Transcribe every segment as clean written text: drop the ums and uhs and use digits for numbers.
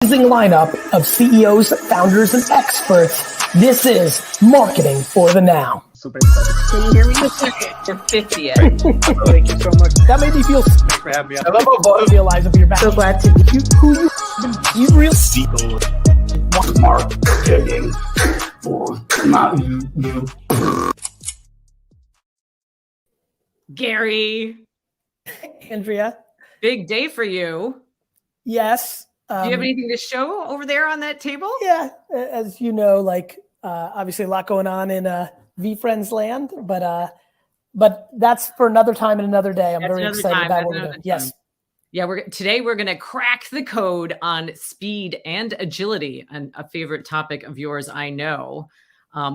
Amazing lineup of CEOs, founders, and experts. This is Marketing for the Now. Super excited. Can you hear me? You're 50th. Thank you so much. That made me feel. Thanks for having me on. I love how both realize if you're back. So glad to meet you. Who you real Marketing for now. Gary, Andrea. big day for you. Yes. Do you have anything to show over there on that table? Yeah, as you know, obviously a lot going on in VFriends land, but that's for another time and another day. I'm very excited about what we're doing. Yes. Yeah, today we're going to crack the code on speed and agility, and a favorite topic of yours, I know.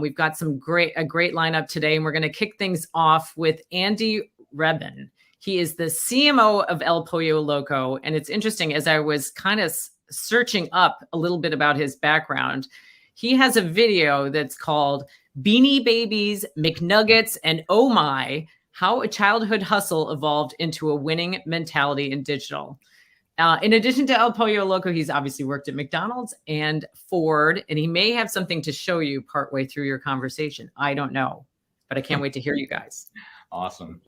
We've got a great lineup today, and we're going to kick things off with Andy Rebin. He is the CMO of El Pollo Loco, and it's interesting, as I was kind of searching up a little bit about his background, he has a video that's called Beanie Babies, McNuggets, and Oh My, How a Childhood Hustle Evolved into a Winning Mentality in Digital. In addition to El Pollo Loco, he's obviously worked at McDonald's and Ford, and he may have something to show you partway through your conversation. I don't know, but I can't wait to hear you guys. Awesome.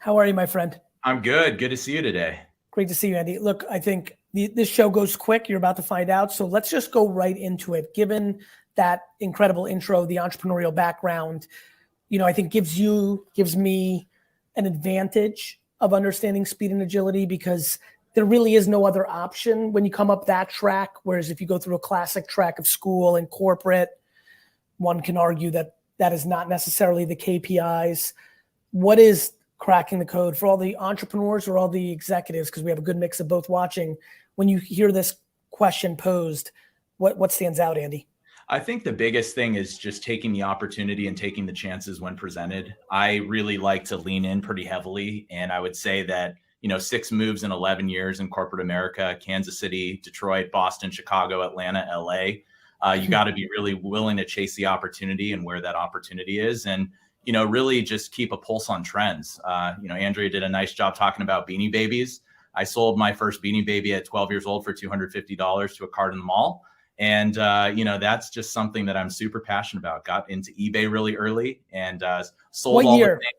How are you, my friend? I'm good. Good to see you today. Great to see you, Andy. Look, I think this show goes quick. You're about to find out. So let's just go right into it. Given that incredible intro, the entrepreneurial background, I think gives me an advantage of understanding speed and agility, because there really is no other option when you come up that track. Whereas if you go through a classic track of school and corporate, one can argue that that is not necessarily the KPIs. What is cracking the code for all the entrepreneurs or all the executives? Because we have a good mix of both watching. When you hear this question posed, what stands out, Andy? I think the biggest thing is just taking the opportunity and taking the chances when presented. I really like to lean in pretty heavily. And I would say that, 6 moves in 11 years in corporate America, Kansas City, Detroit, Boston, Chicago, Atlanta, LA. You got to be really willing to chase the opportunity and where that opportunity is. And really just keep a pulse on trends. Andrea did a nice job talking about Beanie Babies. I sold my first Beanie Baby at 12 years old for $250 to a cart in the mall. And, that's just something that I'm super passionate about. Got into eBay really early and sold what all year? the things.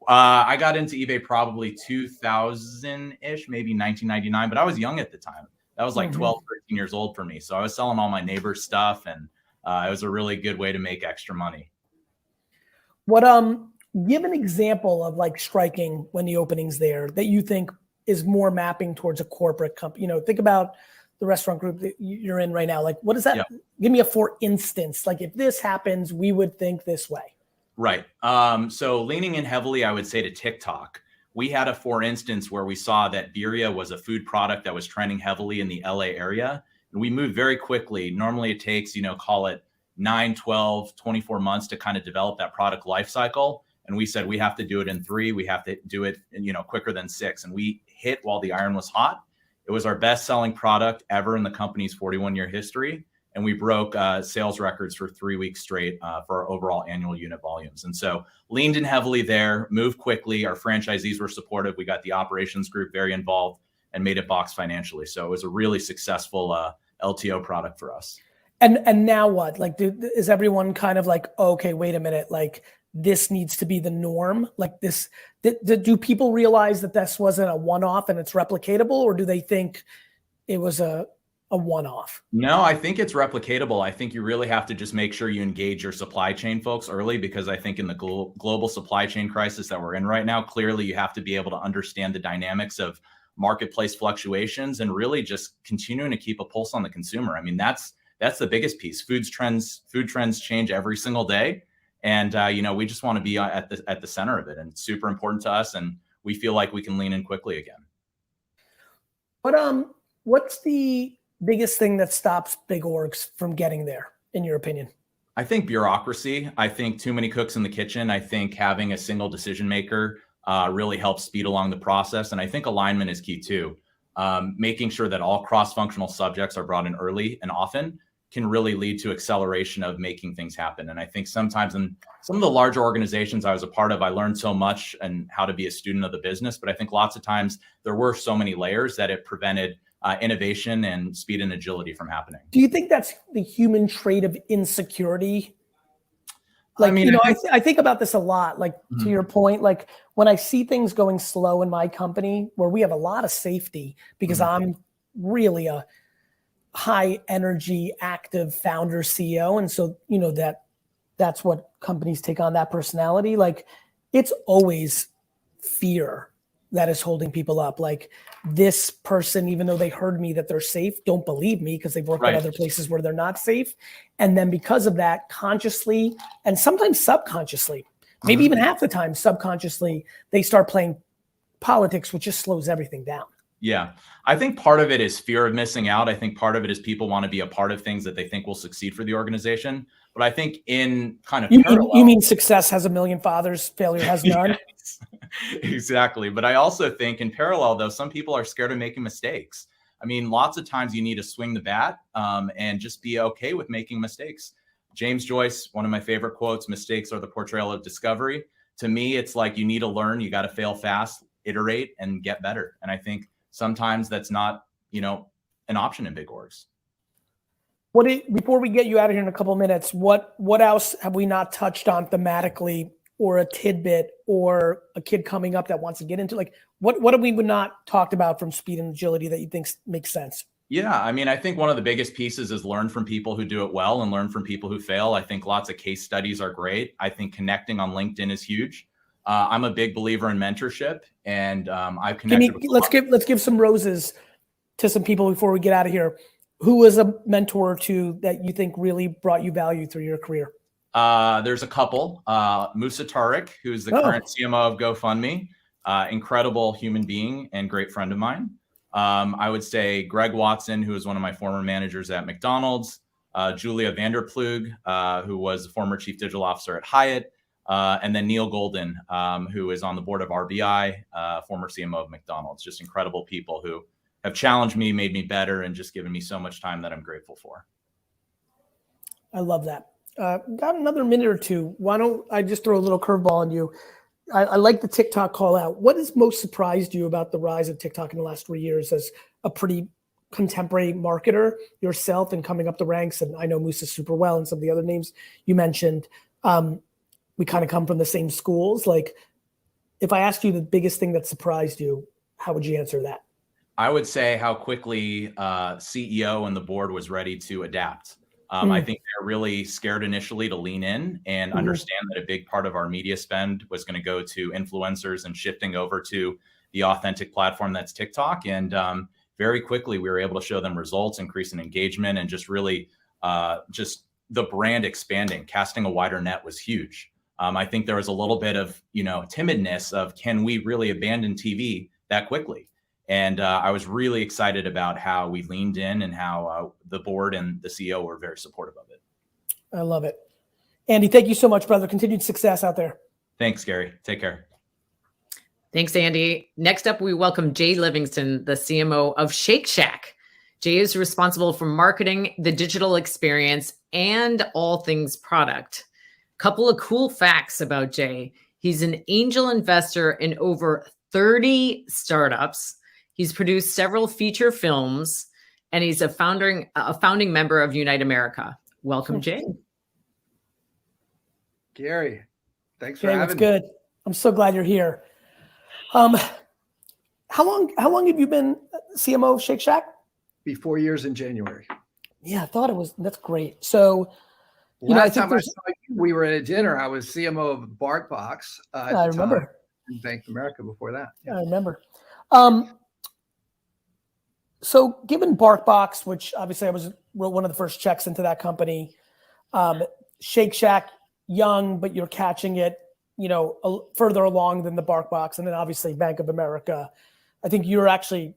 I got into eBay probably 2000-ish, maybe 1999, but I was young at the time. That was like 12, 13 years old for me. So I was selling all my neighbor's stuff, and it was a really good way to make extra money. Give an example of striking when the opening's there that you think is more mapping towards a corporate company. Think about the restaurant group that you're in right now. What is that? Yeah. Give me a for instance, if this happens, we would think this way. Right. So leaning in heavily, I would say to TikTok. We had a for instance where we saw that birria was a food product that was trending heavily in the LA area. And we moved very quickly. Normally it takes, call it 9, 12, 24 months to kind of develop that product life cycle. And we said, we have to do it in 3. We have to do it, quicker than 6. And we hit while the iron was hot. It was our best selling product ever in the company's 41-year history. And we broke sales records for 3 weeks straight for our overall annual unit volumes. And so leaned in heavily there, moved quickly. Our franchisees were supportive. We got the operations group very involved and made it box financially. So it was a really successful LTO product for us. And now what? Is everyone kind of okay, wait a minute, this needs to be the norm? Do people realize that this wasn't a one-off and it's replicatable, or do they think it was a one-off? No, I think it's replicatable. I think you really have to just make sure you engage your supply chain folks early, because I think in the global supply chain crisis that we're in right now, clearly you have to be able to understand the dynamics of marketplace fluctuations and really just continuing to keep a pulse on the consumer. I mean, that's the biggest piece. Food trends change every single day. And, we just want to be at the center of it. And it's super important to us. And we feel like we can lean in quickly again. What's the biggest thing that stops big orgs from getting there, in your opinion? I think bureaucracy. I think too many cooks in the kitchen. I think having a single decision maker really helps speed along the process. And I think alignment is key too. Making sure that all cross-functional subjects are brought in early and often can really lead to acceleration of making things happen. And I think sometimes in some of the larger organizations I was a part of, I learned so much and how to be a student of the business. But I think lots of times there were so many layers that it prevented innovation and speed and agility from happening. Do you think that's the human trait of insecurity? I mean, I think about this a lot, like to your point, like when I see things going slow in my company where we have a lot of safety because I'm really a high energy, active founder CEO. And so, that's what companies take on, that personality. Like it's always fear that is holding people up. Like this person, even though they heard me that they're safe, don't believe me because they've worked at other places where they're not safe. And then because of that, consciously and sometimes subconsciously, maybe even half the time subconsciously, they start playing politics, which just slows everything down. Yeah, I think part of it is fear of missing out. I think part of it is people want to be a part of things that they think will succeed for the organization. But I think in kind of you mean success has a million fathers, failure has none? Yes, exactly. But I also think in parallel, though, some people are scared of making mistakes. I mean, lots of times you need to swing the bat and just be okay with making mistakes. James Joyce, one of my favorite quotes, mistakes are the portrayal of discovery. To me, it's like you need to learn, you got to fail fast, iterate, and get better. And I think sometimes that's not, an option in big orgs. Before we get you out of here in a couple of minutes, what else have we not touched on thematically, or a tidbit, or a kid coming up that wants to get into, like what have we not talked about from speed and agility that you think makes sense? Yeah, I mean, I think one of the biggest pieces is learn from people who do it well and learn from people who fail. I think lots of case studies are great. I think connecting on LinkedIn is huge. I'm a big believer in mentorship, and I've connected. Let's give some roses to some people before we get out of here. Who was a mentor to that you think really brought you value through your career? There's a couple. Musa Tariq, who's the current CMO of GoFundMe, incredible human being and great friend of mine. I would say Greg Watson, who is one of my former managers at McDonald's, Julia Vanderplug, who was the former chief digital officer at Hyatt, and then Neil Golden, who is on the board of RBI, former CMO of McDonald's. Just incredible people who have challenged me, made me better, and just given me so much time that I'm grateful for. I love that. Got another minute or two. Why don't I just throw a little curveball on you? I like the TikTok call out. What has most surprised you about the rise of TikTok in the last 3 years as a pretty contemporary marketer yourself and coming up the ranks? And I know Musa super well and some of the other names you mentioned. We kind of come from the same schools. Like, if I asked you the biggest thing that surprised you, how would you answer that? I would say how quickly CEO and the board was ready to adapt. I think they're really scared initially to lean in and understand that a big part of our media spend was going to go to influencers and shifting over to the authentic platform that's TikTok. And very quickly, we were able to show them results, increase in engagement, and just really just the brand expanding. Casting a wider net was huge. I think there was a little bit of, timidness of, can we really abandon TV that quickly? And I was really excited about how we leaned in and how the board and the CEO were very supportive of it. I love it. Andy, thank you so much, brother. Continued success out there. Thanks, Gary. Take care. Thanks, Andy. Next up, we welcome Jay Livingston, the CMO of Shake Shack. Jay is responsible for marketing, the digital experience, and all things product. Couple of cool facts about Jay. He's an angel investor in over 30 startups. He's produced several feature films, and he's a founding member of Unite America. Welcome, Jay. Gary, thanks for having me. Good. I'm so glad you're here. How long have you been CMO of Shake Shack? Be 4 years in January. Yeah, I thought it was. That's great. So, last time I saw you, we were at a dinner. I was CMO of BarkBox. I remember. In Bank of America before that. Yeah. I remember. So given BarkBox, which obviously I wrote one of the first checks into that company, Shake Shack, young, but you're catching it, further along than the BarkBox, and then obviously Bank of America. I think you're actually,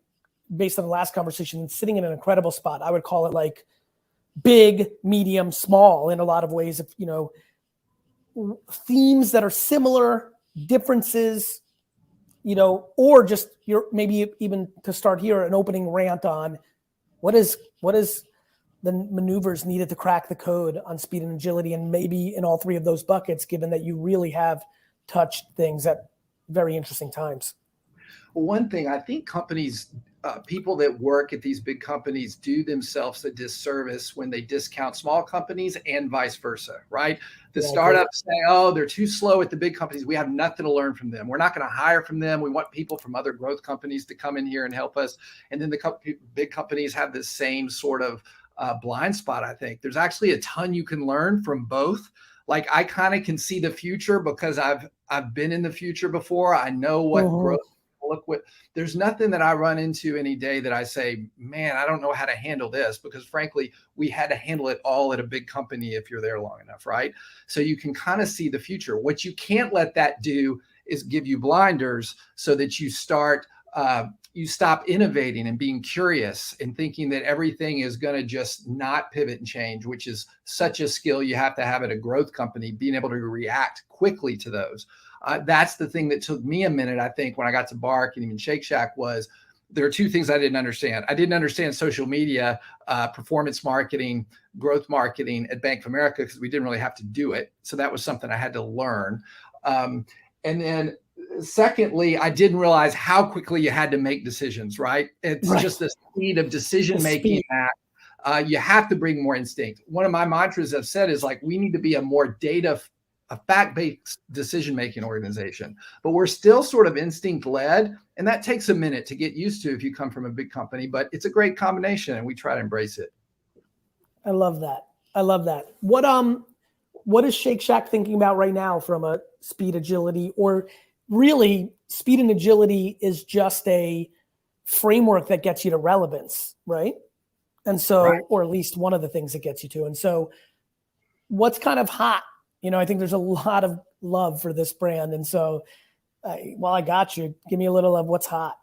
based on the last conversation, sitting in an incredible spot. I would call it like big, medium, small in a lot of ways. If themes that are similar, differences, or just maybe even to start here, an opening rant on what is the maneuvers needed to crack the code on speed and agility, and maybe in all three of those buckets, given that you really have touched things at very interesting times. Well, one thing, I think companies people that work at these big companies do themselves a disservice when they discount small companies and vice versa, right? The startups say, oh, they're too slow at the big companies. We have nothing to learn from them. We're not going to hire from them. We want people from other growth companies to come in here and help us. And then the big companies have this same sort of blind spot, I think. There's actually a ton you can learn from both. Like I kind of can see the future because I've been in the future before. I know what growth look with. There's nothing that I run into any day that I say, man, I don't know how to handle this, because frankly, we had to handle it all at a big company if you're there long enough, right? So you can kind of see the future. What you can't let that do is give you blinders so that you stop innovating and being curious and thinking that everything is going to just not pivot and change, which is such a skill you have to have at a growth company, being able to react quickly to those. That's the thing that took me a minute, I think, when I got to Bark and even Shake Shack, was there are two things I didn't understand. I didn't understand social media, performance marketing, growth marketing at Bank of America, because we didn't really have to do it. So that was something I had to learn. And then secondly, I didn't realize how quickly you had to make decisions, right? It's just the speed of decision making that you have to bring more instinct. One of my mantras I've said is like, we need to be a fact-based decision-making organization, but we're still sort of instinct-led, and that takes a minute to get used to if you come from a big company, but it's a great combination and we try to embrace it. I love that. I love that. What is Shake Shack thinking about right now from a speed, agility, or really speed and agility is just a framework that gets you to relevance, right? And so, or at least one of the things that gets you to. And so what's kind of hot? You know, I think there's a lot of love for this brand. And so while I got you, give me a little of what's hot.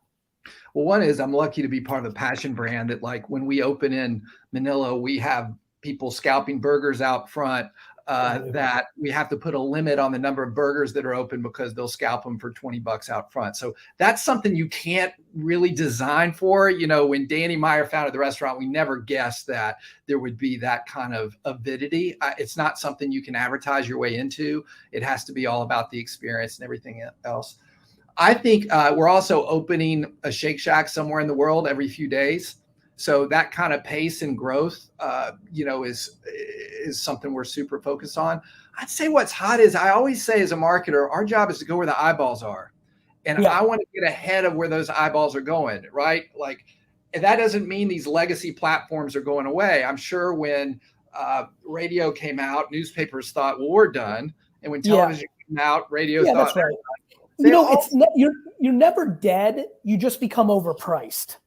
Well, one is I'm lucky to be part of the passion brand that, like, when we open in Manila, we have people scalping burgers out front that we have to put a limit on the number of burgers that are open because they'll scalp them for $20 out front. So that's something you can't really design for. You know, when Danny Meyer founded the restaurant, we never guessed that there would be that kind of avidity. It's not something you can advertise your way into. It has to be all about the experience and everything else. I think we're also opening a Shake Shack somewhere in the world every few days. So that kind of pace and growth, is something we're super focused on. I'd say what's hot is, I always say as a marketer, our job is to go where the eyeballs are. And I want to get ahead of where those eyeballs are going, right? Like, and that doesn't mean these legacy platforms are going away. I'm sure when radio came out, newspapers thought, well, we're done. And when television came out, radio thought, that's right. You know, you're never dead. You just become overpriced.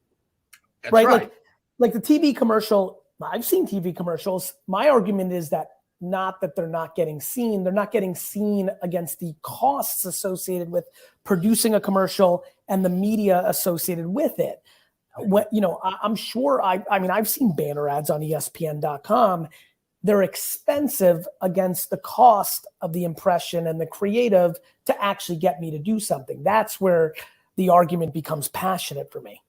That's right. Like the TV commercial, I've seen TV commercials. My argument is that not that they're not getting seen. They're not getting seen against the costs associated with producing a commercial and the media associated with it. I'm sure, I've seen banner ads on ESPN.com. They're expensive against the cost of the impression and the creative to actually get me to do something. That's where the argument becomes passionate for me.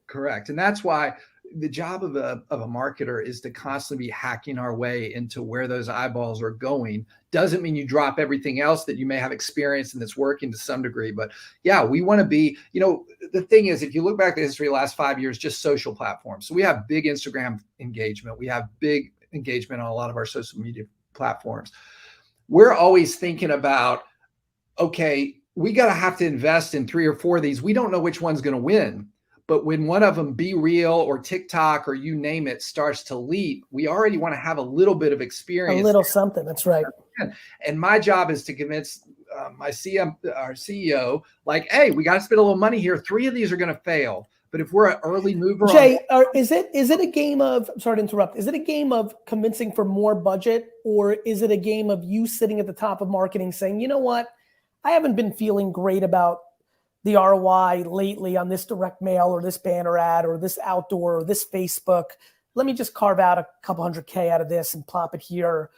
Correct. And that's why the job of a marketer is to constantly be hacking our way into where those eyeballs are going. Doesn't mean you drop everything else that you may have experienced and that's working to some degree. But yeah, we want to be, the thing is, if you look back at the history of the last 5 years, just social platforms. So we have big Instagram engagement. We have big engagement on a lot of our social media platforms. We're always thinking about, okay, we have to invest in 3 or 4 of these. We don't know which one's going to win. But when one of them, Be Real or TikTok or you name it, starts to leap, we already want to have a little bit of experience. A little something. That's right. And my job is to convince our CEO, like, hey, we got to spend a little money here. 3 of these are going to fail. But if we're an early mover, Jay, is it a game of, I'm sorry to interrupt, is it a game of convincing for more budget, or is it a game of you sitting at the top of marketing saying, you know what, I haven't been feeling great about the ROI lately on this direct mail or this banner ad or this outdoor or this Facebook? Let me just carve out a couple $100K out of this and plop it here.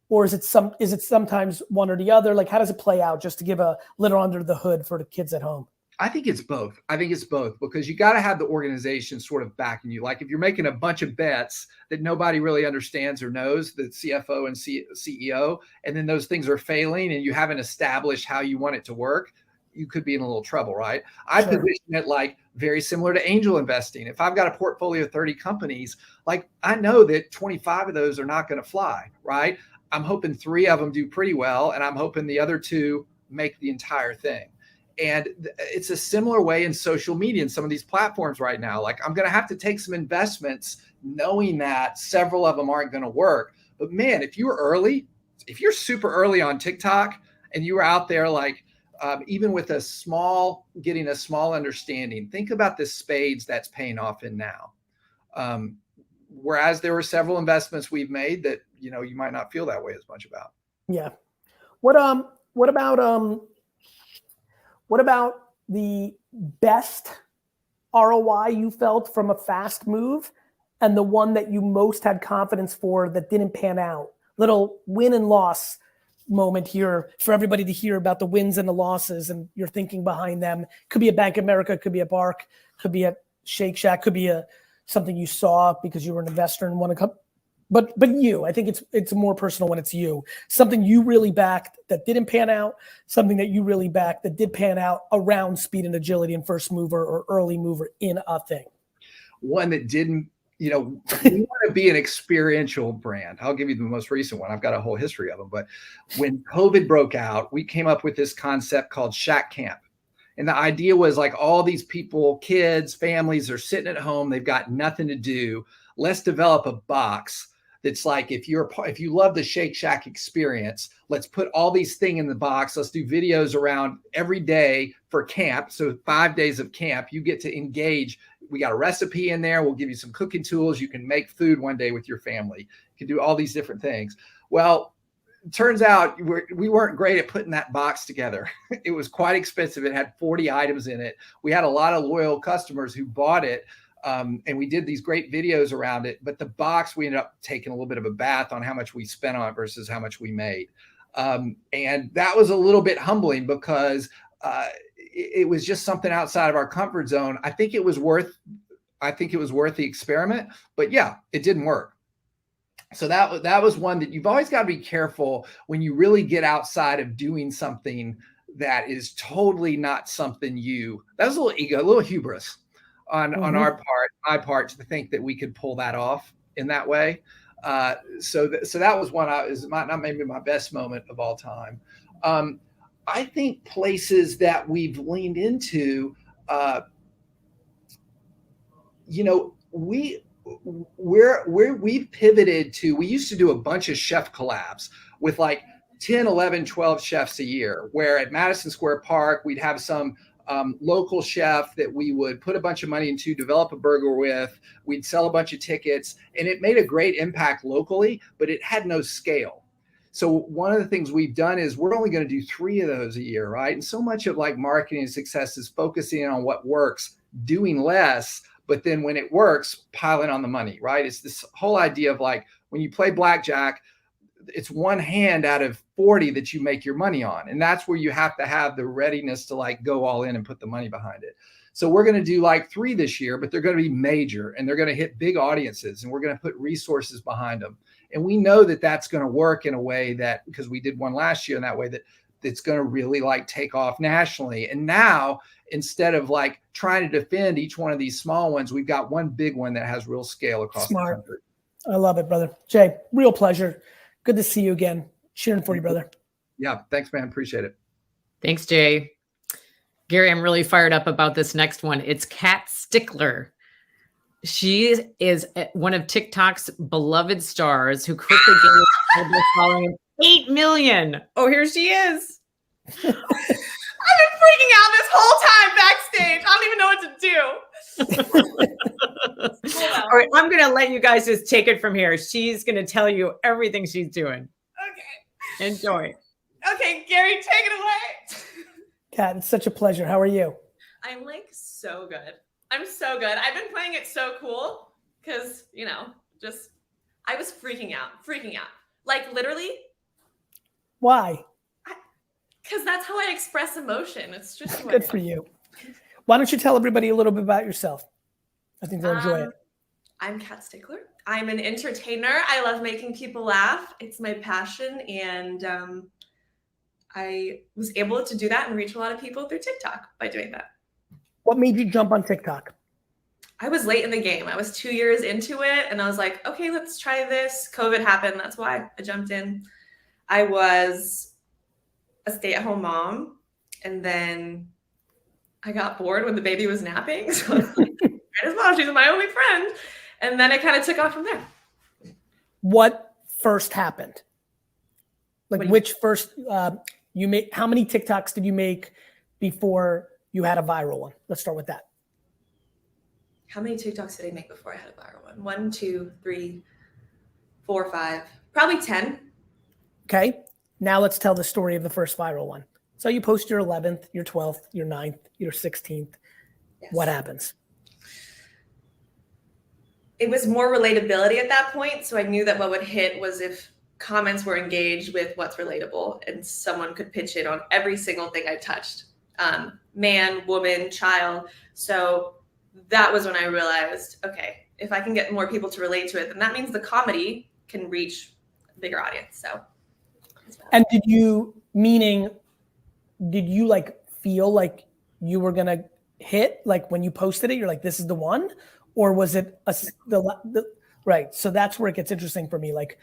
Or is it sometimes one or the other? Like, how does it play out, just to give a little under the hood for the kids at home? I think it's both. Because you got to have the organization sort of backing you. Like, if you're making a bunch of bets that nobody really understands or knows, the CFO and CEO, and then those things are failing and you haven't established how you want it to work, you could be in a little trouble, right? I Sure. position it like very similar to angel investing. If I've got a portfolio of 30 companies, like I know that 25 of those are not going to fly, right? I'm hoping 3 of them do pretty well, and I'm hoping the other 2 make the entire thing. And it's a similar way in social media and some of these platforms right now. Like I'm going to have to take some investments knowing that several of them aren't going to work. But man, if you're super early on TikTok and you were out there, like even with getting a small understanding, think about the spades that's paying off in now. Whereas there were several investments we've made that, you might not feel that way as much about. Yeah. What about the best ROI you felt from a fast move and the one that you most had confidence for that didn't pan out? Little win and loss moment here for everybody to hear about the wins and the losses and your thinking behind them. Could be a Bank of America, could be a Bark, could be a Shake Shack, could be something you saw because you were an investor and want to come. But you, I think it's more personal when it's you. Something you really backed that didn't pan out, something that you really backed that did pan out around speed and agility and first mover or early mover in a thing. One that didn't, we want to be an experiential brand. I'll give you the most recent one. I've got a whole history of them. But when COVID broke out, we came up with this concept called Shack Camp. And the idea was like all these people, kids, families are sitting at home. They've got nothing to do. Let's develop a box that's like, if you love the Shake Shack experience, let's put all these things in the box. Let's do videos around every day for camp. So 5 days of camp, you get to engage. We got a recipe in there. We'll give you some cooking tools. You can make food one day with your family. You can do all these different things. Well, it turns out we weren't great at putting that box together. It was quite expensive. It had 40 items in it. We had a lot of loyal customers who bought it. And we did these great videos around it, but the box, we ended up taking a little bit of a bath on how much we spent on it versus how much we made. And that was a little bit humbling because it was just something outside of our comfort zone. I think it was worth the experiment, but yeah, it didn't work. So that was one that you've always got to be careful when you really get outside of doing something that is totally not something that was a little ego, a little hubris on my part to think that we could pull that off in that way. So that was one not maybe my best moment of all time. I think places that we've leaned into, we've pivoted to, we used to do a bunch of chef collabs with like 10, 11, 12 chefs a year, where at Madison Square Park, we'd have some local chef that we would put a bunch of money into, develop a burger with, we'd sell a bunch of tickets, and it made a great impact locally, but it had no scale. So one of the things we've done is we're only going to do 3 of those a year, right? And so much of like marketing and success is focusing on what works, doing less, but then when it works, piling on the money, right? It's this whole idea of like, when you play blackjack, it's one hand out of 40 that you make your money on. And that's where you have to have the readiness to like go all in and put the money behind it. So we're going to do like 3 this year, but they're going to be major and they're going to hit big audiences and we're going to put resources behind them. And we know that that's going to work in a way that, because we did one last year in that way, that it's going to really like take off nationally. And now, instead of like trying to defend each one of these small ones, we've got one big one that has real scale across the country. I love it, brother. Jay, real pleasure. Good to see you again. Cheering for you, brother. Yeah. Thanks, man. Appreciate it. Thanks, Jay. Gary, I'm really fired up about this next one. It's Kat Stickler. She is one of TikTok's beloved stars who quickly gained a following of 8 million. Oh, here she is. I've been freaking out this whole time backstage. I don't even know what to do. All right, I'm going to let you guys just take it from here. She's going to tell you everything she's doing. Okay. Enjoy. Okay, Gary, take it away. Kat, it's such a pleasure. How are you? I'm like so good. I'm so good. I've been playing it so cool because, I was freaking out. Like literally. Why? Because that's how I express emotion. It's just good for you. Why don't you tell everybody a little bit about yourself? I think they'll enjoy it. I'm Kat Stickler. I'm an entertainer. I love making people laugh. It's my passion. And I was able to do that and reach a lot of people through TikTok by doing that. What made you jump on TikTok? I was late in the game. I was 2 years into it and I was like, okay, let's try this. COVID happened. That's why I jumped in. I was a stay-at-home mom and then I got bored when the baby was napping. So I was like, might as well, she's my only friend. And then it kind of took off from there. What first happened? Like What do you which first, you made, how many TikToks did you make before you had a viral one? Let's start with that. How many TikToks did I make before I had a viral one? 1, 2, 3, 4, 5, probably 10. Okay. Now let's tell the story of the first viral one. So you post your 11th, your 12th, your 9th, your 16th. Yes. What happens? It was more relatability at that point. So I knew that what would hit was if comments were engaged with what's relatable and someone could pitch it on every single thing I touched. Man, woman, child. So that was when I realized, okay, if I can get more people to relate to it, then that means the comedy can reach a bigger audience. So. And did you like feel like you were gonna hit, like when you posted it, you're like, this is the one? Or was it right? So that's where it gets interesting for me. Like,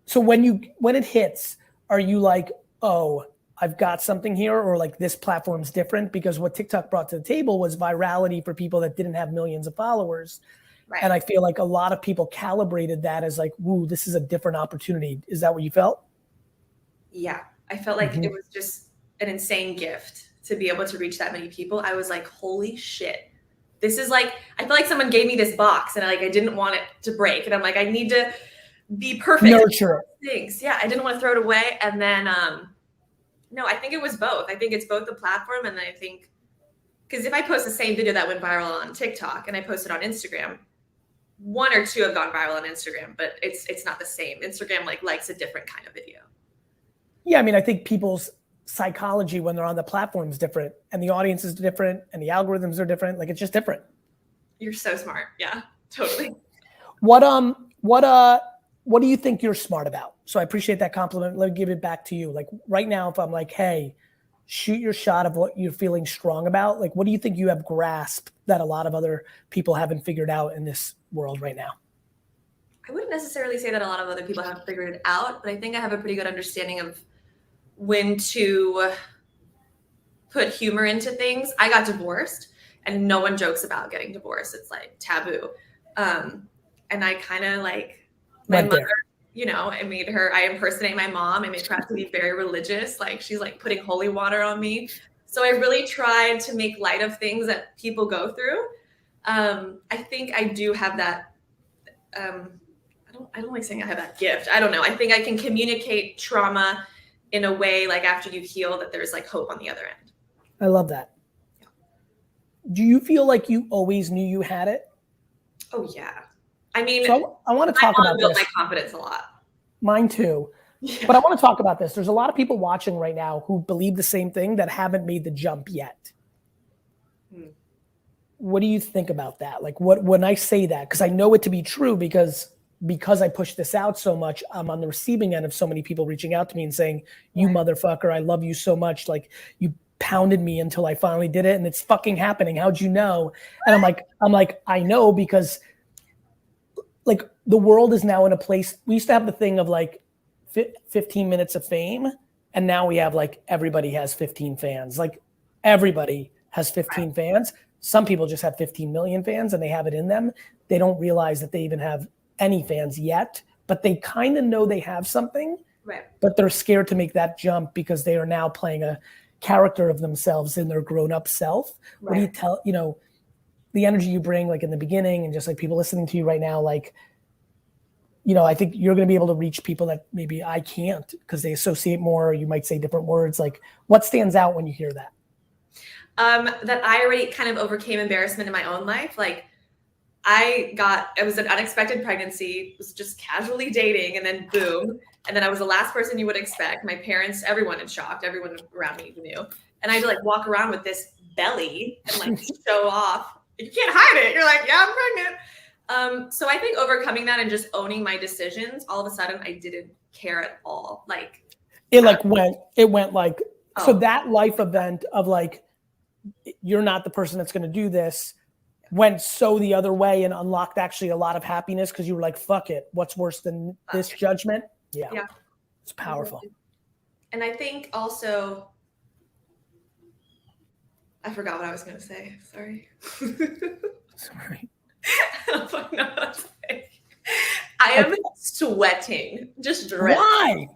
so when it hits, are you like, oh, I've got something here, or like this platform's different? Because what TikTok brought to the table was virality for people that didn't have millions of followers. Right. And I feel like a lot of people calibrated that as like, woo, this is a different opportunity. Is that what you felt? Yeah, I felt like it was just an insane gift to be able to reach that many people. I was like, holy shit. This is like, I feel like someone gave me this box and I didn't want it to break. And I'm like, I need to be perfect. Nurture things. Yeah, I didn't want to throw it away. And then, no, I think it was both. I think it's both the platform. And then I think, because if I post the same video that went viral on TikTok and I post it on Instagram, 1 or 2 have gone viral on Instagram, but it's not the same. Instagram likes a different kind of video. Yeah, I mean, I think people's psychology when they're on the platform is different, and the audience is different, and the algorithms are different. Like, it's just different. You're so smart. Yeah, totally. What do you think you're smart about? So I appreciate that compliment. Let me give it back to you. Like right now, if I'm like, hey, shoot your shot of what you're feeling strong about, like what do you think you have grasped that a lot of other people haven't figured out in this world right now? I wouldn't necessarily say that a lot of other people have figured it out, but I think I have a pretty good understanding of when to put humor into things. I got divorced and no one jokes about getting divorced. It's like taboo. And I kind of like my mother, you know, I impersonate my mom. I made her have to be very religious. Like she's like putting holy water on me. So I really tried to make light of things that people go through. I think I do have that. I don't like saying I have that gift. I don't know. I think I can communicate trauma in a way, like after you heal, that there's like hope on the other end. I love that. Yeah. Do you feel like you always knew you had it? Oh yeah. I mean, so I want to talk about built this. My confidence a lot. Mine too. Yeah. But I want to talk about this. There's a lot of people watching right now who believe the same thing that haven't made the jump yet. What do you think about that? Like when I say that, because I know it to be true because I push this out so much, I'm on the receiving end of so many people reaching out to me and saying, you motherfucker, I love you so much. Like you pounded me until I finally did it and it's fucking happening. How'd you know? And I'm like, I know because like the world is now in a place, we used to have the thing of like 15 minutes of fame. And now we have like, everybody has 15 fans. Like everybody has 15 fans. Some people just have 15 million fans and they have it in them. They don't realize that they even have any fans yet, but they kind of know they have something, but they're scared to make that jump because they are now playing a character of themselves in their grown-up self. What do you tell, you know, the energy you bring like in the beginning and just like people listening to you right now, like, you know, I think you're going to be able to reach people that maybe I can't because they associate more, or you might say different words. Like what stands out when you hear that? That I already kind of overcame embarrassment in my own life. Like it was an unexpected pregnancy, was just casually dating and then boom. And then I was the last person you would expect. My parents, everyone is shocked. Everyone around me knew. And I had to like walk around with this belly and like show off. You can't hide it. You're like, yeah, I'm pregnant. So I think overcoming that and just owning my decisions, all of a sudden I didn't care at all. Like It like went like, so Oh. that life event of like, you're not the person that's going to do this went so the other way and unlocked actually a lot of happiness because you were like, fuck it. What's worse than this judgment? Yeah. Yeah. It's powerful. And I think also, I forgot what I was going to say. Sorry. Sorry. I don't know what to say. I am sweating. Just dreading. Why?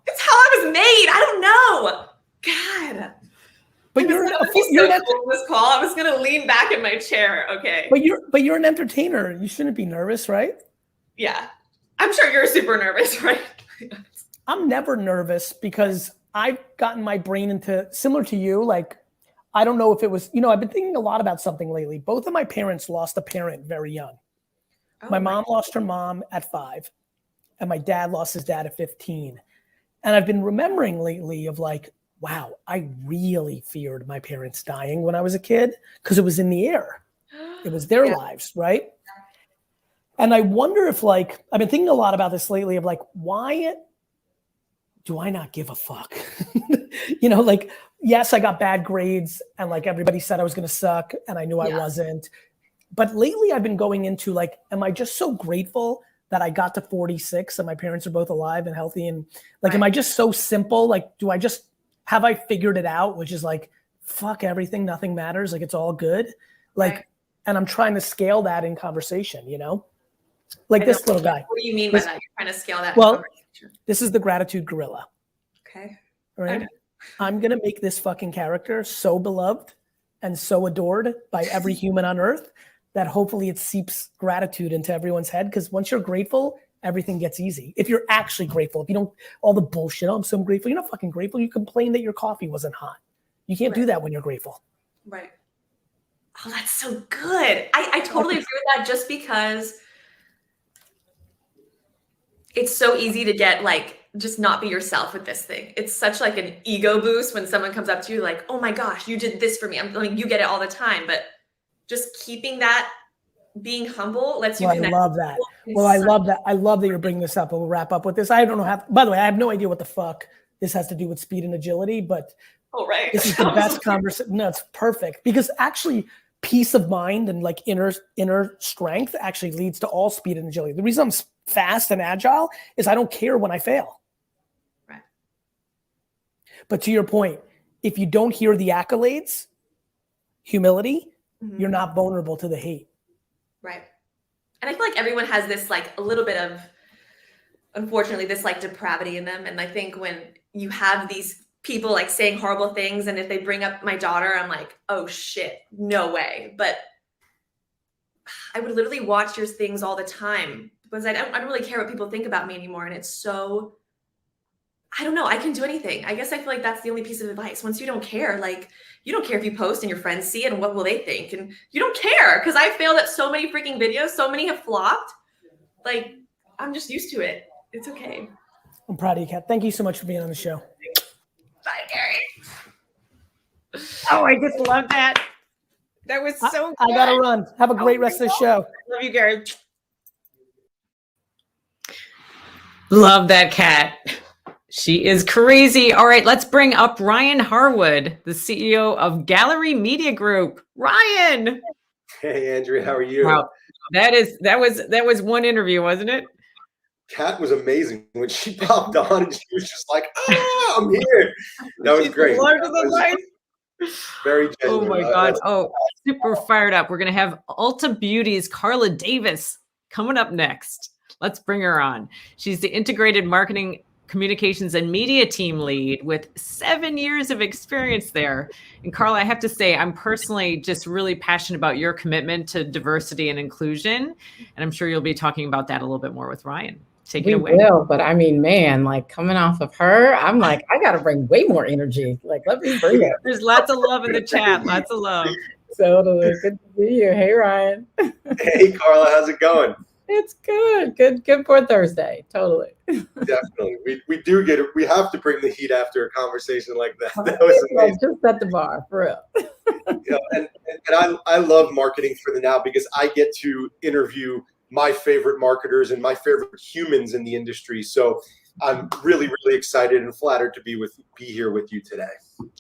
It's how I was made. I don't know. God. But you're cool this call. I was gonna lean back in my chair. Okay. But you're an entertainer. You shouldn't be nervous, right? Yeah. I'm sure you're super nervous, right? I'm never nervous because I've gotten my brain into, similar to you, like, I don't know if it was, I've been thinking a lot about something lately. Both of my parents lost a parent very young. My mom lost her mom at 5, and my dad lost his dad at 15. And I've been remembering lately of like, wow, I really feared my parents dying when I was a kid because it was in the air. It was their lives, right? And I wonder if like, I've been thinking a lot about this lately of like, why do I not give a fuck? Like, yes, I got bad grades and like everybody said I was going to suck and I knew I wasn't. But lately I've been going into like, am I just so grateful that I got to 46 and my parents are both alive and healthy? And like, am I just so simple? Like, have I figured it out? Which is like, fuck everything, nothing matters. Like, it's all good. Like, and I'm trying to scale that in conversation, like this little guy. What do you mean by that? You're trying to scale that? Well, this is the gratitude gorilla. Okay. Right. I'm going to make this fucking character so beloved and so adored by every human on earth that hopefully it seeps gratitude into everyone's head. Because once you're grateful, everything gets easy. If you're actually grateful, if you don't, all the bullshit, oh, I'm so grateful. You're not fucking grateful. You complain that your coffee wasn't hot. You can't do that when you're grateful. Right. Oh, that's so good. I totally agree with that, just because it's so easy to get like, just not be yourself with this thing. It's such like an ego boost when someone comes up to you like, oh my gosh, you did this for me. I'm like, you get it all the time, but just keeping that, being humble lets you connect. I love that. Well, I love that. I love that you're bringing this up, and we'll wrap up with this. I don't know how, by the way, I have no idea what the fuck this has to do with speed and agility, but this is the best conversation. No, it's perfect because actually peace of mind and like inner strength actually leads to all speed and agility. The reason I'm fast and agile is I don't care when I fail. Right. But to your point, if you don't hear the accolades, humility, you're not vulnerable to the hate. Right. And I feel like everyone has this like a little bit of, unfortunately, this like depravity in them. And I think when you have these people like saying horrible things, and if they bring up my daughter, I'm like, oh shit, no way. But I would literally watch your things all the time because I don't really care what people think about me anymore. And it's so, I don't know, I can do anything. I guess I feel like that's the only piece of advice. Once you don't care, like you don't care if you post and your friends see it and what will they think? And you don't care, because I failed at so many freaking videos. So many have flopped. Like, I'm just used to it. It's okay. I'm proud of you, Kat. Thank you so much for being on the show. Bye, Gary. Oh, I just love that. That was so good. I gotta run. Have a great rest of the show. Love you, Gary. Love that cat. She is crazy. All right, let's bring up Ryan Harwood, the CEO of Gallery Media Group. Ryan. Hey, Andrea, how are you? Wow. That was one interview, wasn't it? Kat was amazing when she popped on and she was just like, I'm here. That was great. Very genuine. Oh my God. Oh, super fired up. We're going to have Ulta Beauty's Carla Davis coming up next. Let's bring her on. She's the integrated marketing, communications, and media team lead with 7 years of experience there. And Carla, I have to say, I'm personally just really passionate about your commitment to diversity and inclusion. And I'm sure you'll be talking about that a little bit more with Ryan. Take it away. We will, but I mean, man, like coming off of her, I'm like, I got to bring way more energy. Like, let me bring it. There's lots of love in the chat. Lots of love. Totally. Good to see you. Hey, Ryan. Hey, Carla. How's it going? It's good. Good for Thursday. Totally. Definitely. We do get it. We have to bring the heat after a conversation like that. That was amazing. Just set the bar for real. Yeah, and I love marketing for the now because I get to interview my favorite marketers and my favorite humans in the industry. So I'm really, really excited and flattered to be here with you today.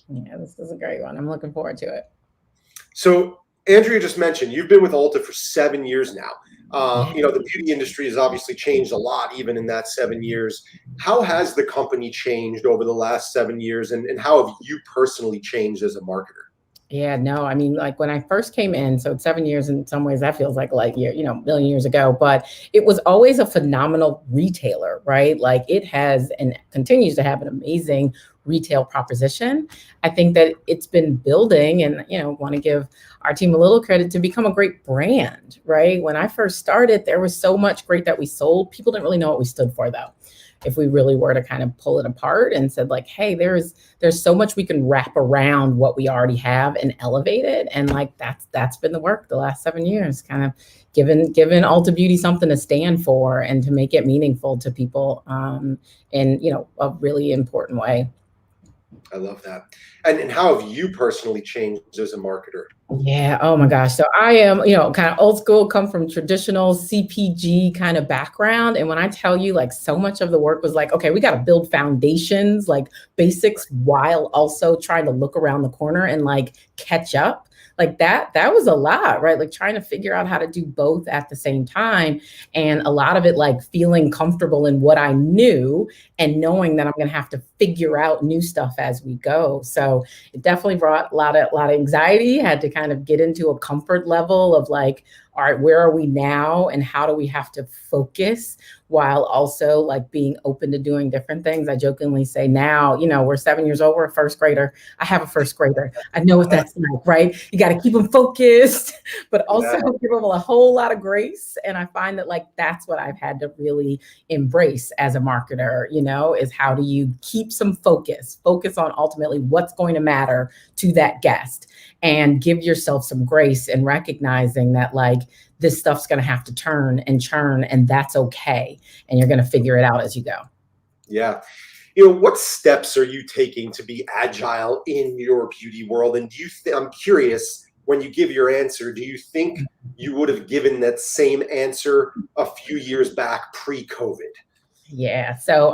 Yeah, this is a great one. I'm looking forward to it. So Andrea just mentioned you've been with Ulta for 7 years now. The beauty industry has obviously changed a lot, even in that 7 years. How has the company changed over the last 7 years, and how have you personally changed as a marketer? Yeah, no, I mean, like when I first came in, so it's 7 years, in some ways that feels like a light year, a million years ago, but it was always a phenomenal retailer, right? Like it has and continues to have an amazing retail proposition. I think that it's been building and, want to give our team a little credit to become a great brand, right? When I first started, there was so much great that we sold. People didn't really know what we stood for though. If we really were to kind of pull it apart and said like, hey, there's so much we can wrap around what we already have and elevate it. And like, that's been the work the last 7 years, kind of giving Ulta Beauty something to stand for and to make it meaningful to people in, a really important way. I love that. And how have you personally changed as a marketer? Yeah. Oh my gosh. So I am, kind of old school, come from traditional CPG kind of background. And when I tell you like so much of the work was like, okay, we got to build foundations, like basics, while also trying to look around the corner and like catch up. Like that was a lot, right? Like trying to figure out how to do both at the same time. And a lot of it, like feeling comfortable in what I knew and knowing that I'm going to have to figure out new stuff as we go. So it definitely brought a lot of anxiety, had to kind of get into a comfort level of like, all right, where are we now? And how do we have to focus while also like being open to doing different things? I jokingly say now, we're 7 years old, we're a first grader. I have a first grader. I know what that's like, right? You got to keep them focused, but also give them a whole lot of grace. And I find that like, that's what I've had to really embrace as a marketer, is how do you keep some focus on ultimately what's going to matter to that guest and give yourself some grace and recognizing that like, this stuff's going to have to turn and churn, and that's okay. And you're going to figure it out as you go. Yeah. What steps are you taking to be agile in your beauty world? And I'm curious, when you give your answer, do you think you would have given that same answer a few years back pre-COVID? Yeah. So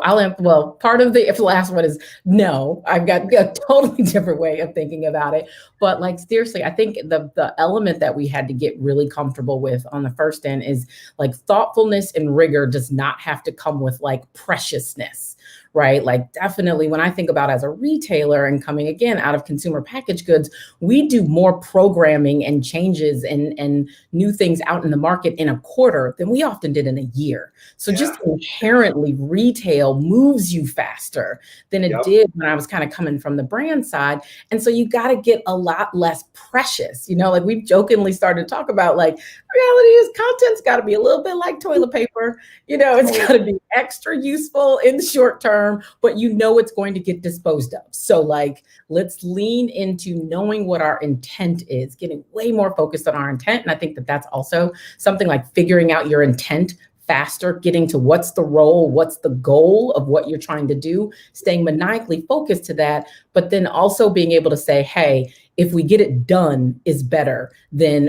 part of the last one is no, I've got a totally different way of thinking about it. But like, seriously, I think the element that we had to get really comfortable with on the first end is like thoughtfulness and rigor does not have to come with like preciousness. Right? Like definitely when I think about as a retailer and coming again out of consumer packaged goods, we do more programming and changes and new things out in the market in a quarter than we often did in a year. So just inherently retail moves you faster than it did when I was kind of coming from the brand side. And so you got to get a lot less precious, like we've jokingly started to talk about like reality is content's got to be a little bit like toilet paper. It's got to be extra useful in the short term, but it's going to get disposed of. So like, let's lean into knowing what our intent is, getting way more focused on our intent. And I think that that's also something like figuring out your intent faster, getting to what's the role, what's the goal of what you're trying to do, staying maniacally focused to that, but then also being able to say, hey, if we get it done is better than,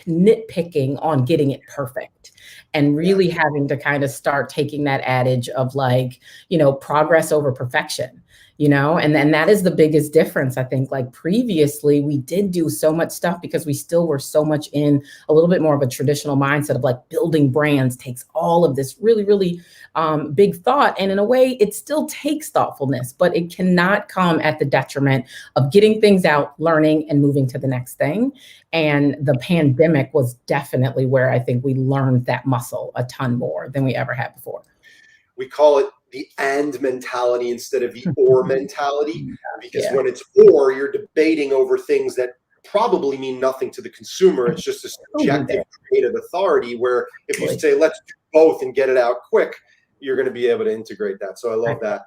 nitpicking on getting it perfect. And really having to kind of start taking that adage of like, progress over perfection, and then that is the biggest difference. I think like previously we did do so much stuff because we still were so much in a little bit more of a traditional mindset of like building brands takes all of this really, really big thought. And in a way it still takes thoughtfulness, but it cannot come at the detriment of getting things out, learning and moving to the next thing. And the pandemic was definitely where I think we learned that muscle a ton more than we ever had before. We call it the and mentality instead of the or mentality, because when it's or, you're debating over things that probably mean nothing to the consumer. It's just a subjective creative authority where if you say, let's do both and get it out quick, you're going to be able to integrate that. So I love that.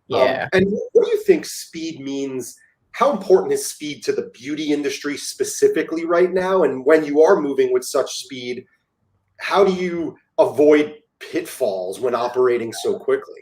And what do you think speed means? How important is speed to the beauty industry specifically right now? And when you are moving with such speed, how do you avoid pitfalls when operating so quickly?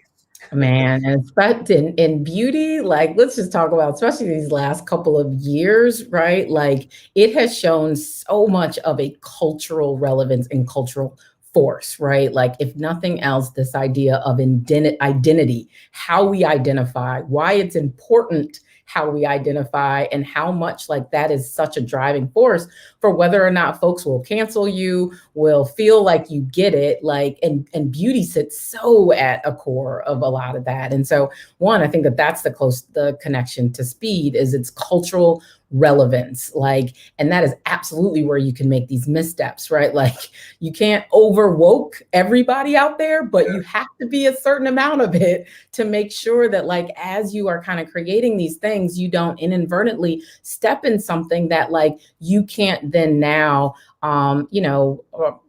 Man, and in beauty, like let's just talk about, especially these last couple of years, right? Like it has shown so much of a cultural relevance and cultural force, right? Like if nothing else, this idea of identity, how we identify, why it's important how we identify, and how much like that is such a driving force for whether or not folks will cancel you, will feel like you get it, like, and beauty sits so at a core of a lot of that. And so one, I think that that's the connection to speed is its cultural relevance, like, and that is absolutely where you can make these missteps, right? Like you can't overwoke everybody out there, but you have to be a certain amount of it to make sure that like, as you are kind of creating these things, you don't inadvertently step in something that like you can't then now,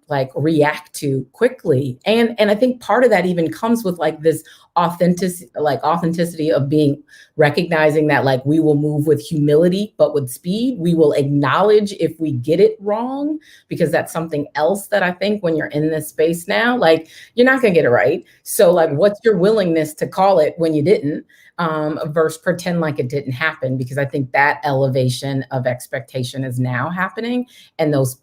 like react to quickly. And I think part of that even comes with like this authenticity of being recognizing that like we will move with humility, but with speed. We will acknowledge if we get it wrong, because that's something else that I think when you're in this space now, like you're not gonna get it right. So like, what's your willingness to call it when you didn't, versus pretend like it didn't happen? Because I think that elevation of expectation is now happening, and those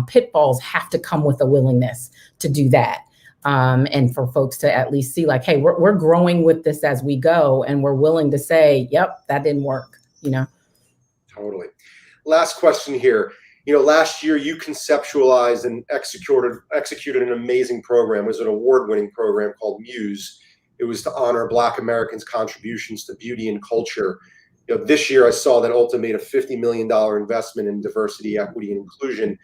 pitfalls have to come with a willingness to do that. And for folks to at least see like, hey, we're growing with this as we go, and we're willing to say, yep, that didn't work, you know? Totally. Last question here. Last year you conceptualized and executed an amazing program. It was an award-winning program called Muse. It was to honor Black Americans' contributions to beauty and culture. This year I saw that Ulta made a $50 million investment in diversity, equity, and inclusion.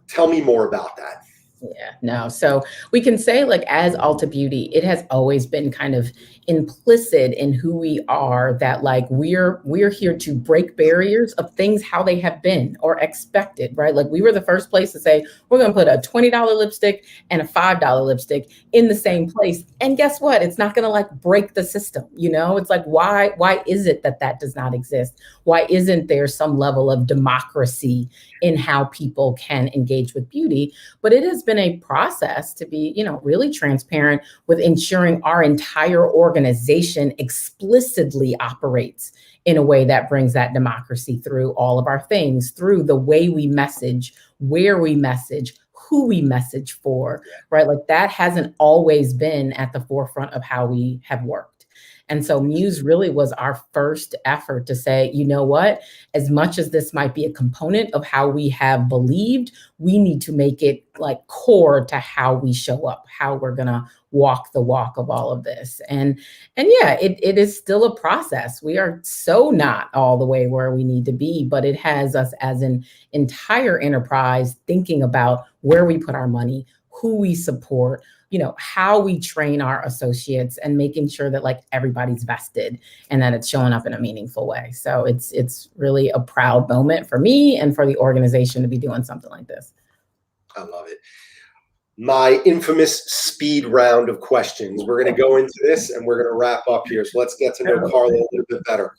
Tell me more about that. Yeah, no. So we can say like as Ulta Beauty, it has always been kind of implicit in who we are that like we're here to break barriers of things how they have been or expected, right? Like we were the first place to say, we're going to put a $20 lipstick and a $5 lipstick in the same place. And guess what? It's not going to like break the system. It's like, why is it that does not exist? Why isn't there some level of democracy in how people can engage with beauty? But it has been a process to be, really transparent with ensuring our entire organization explicitly operates in a way that brings that democracy through all of our things, through the way we message, where we message, who we message for, right? Like that hasn't always been at the forefront of how we have worked. And so Muse really was our first effort to say, you know what, as much as this might be a component of how we have believed, we need to make it like core to how we show up, how we're going to walk the walk of all of this. And yeah, it is still a process. We are so not all the way where we need to be, but it has us as an entire enterprise thinking about where we put our money, who we support, how we train our associates, and making sure that like everybody's vested and that it's showing up in a meaningful way. So it's really a proud moment for me and for the organization to be doing something like this. I love it. My infamous speed round of questions. We're going to go into this and we're going to wrap up here. So let's get to know Carla a little bit better.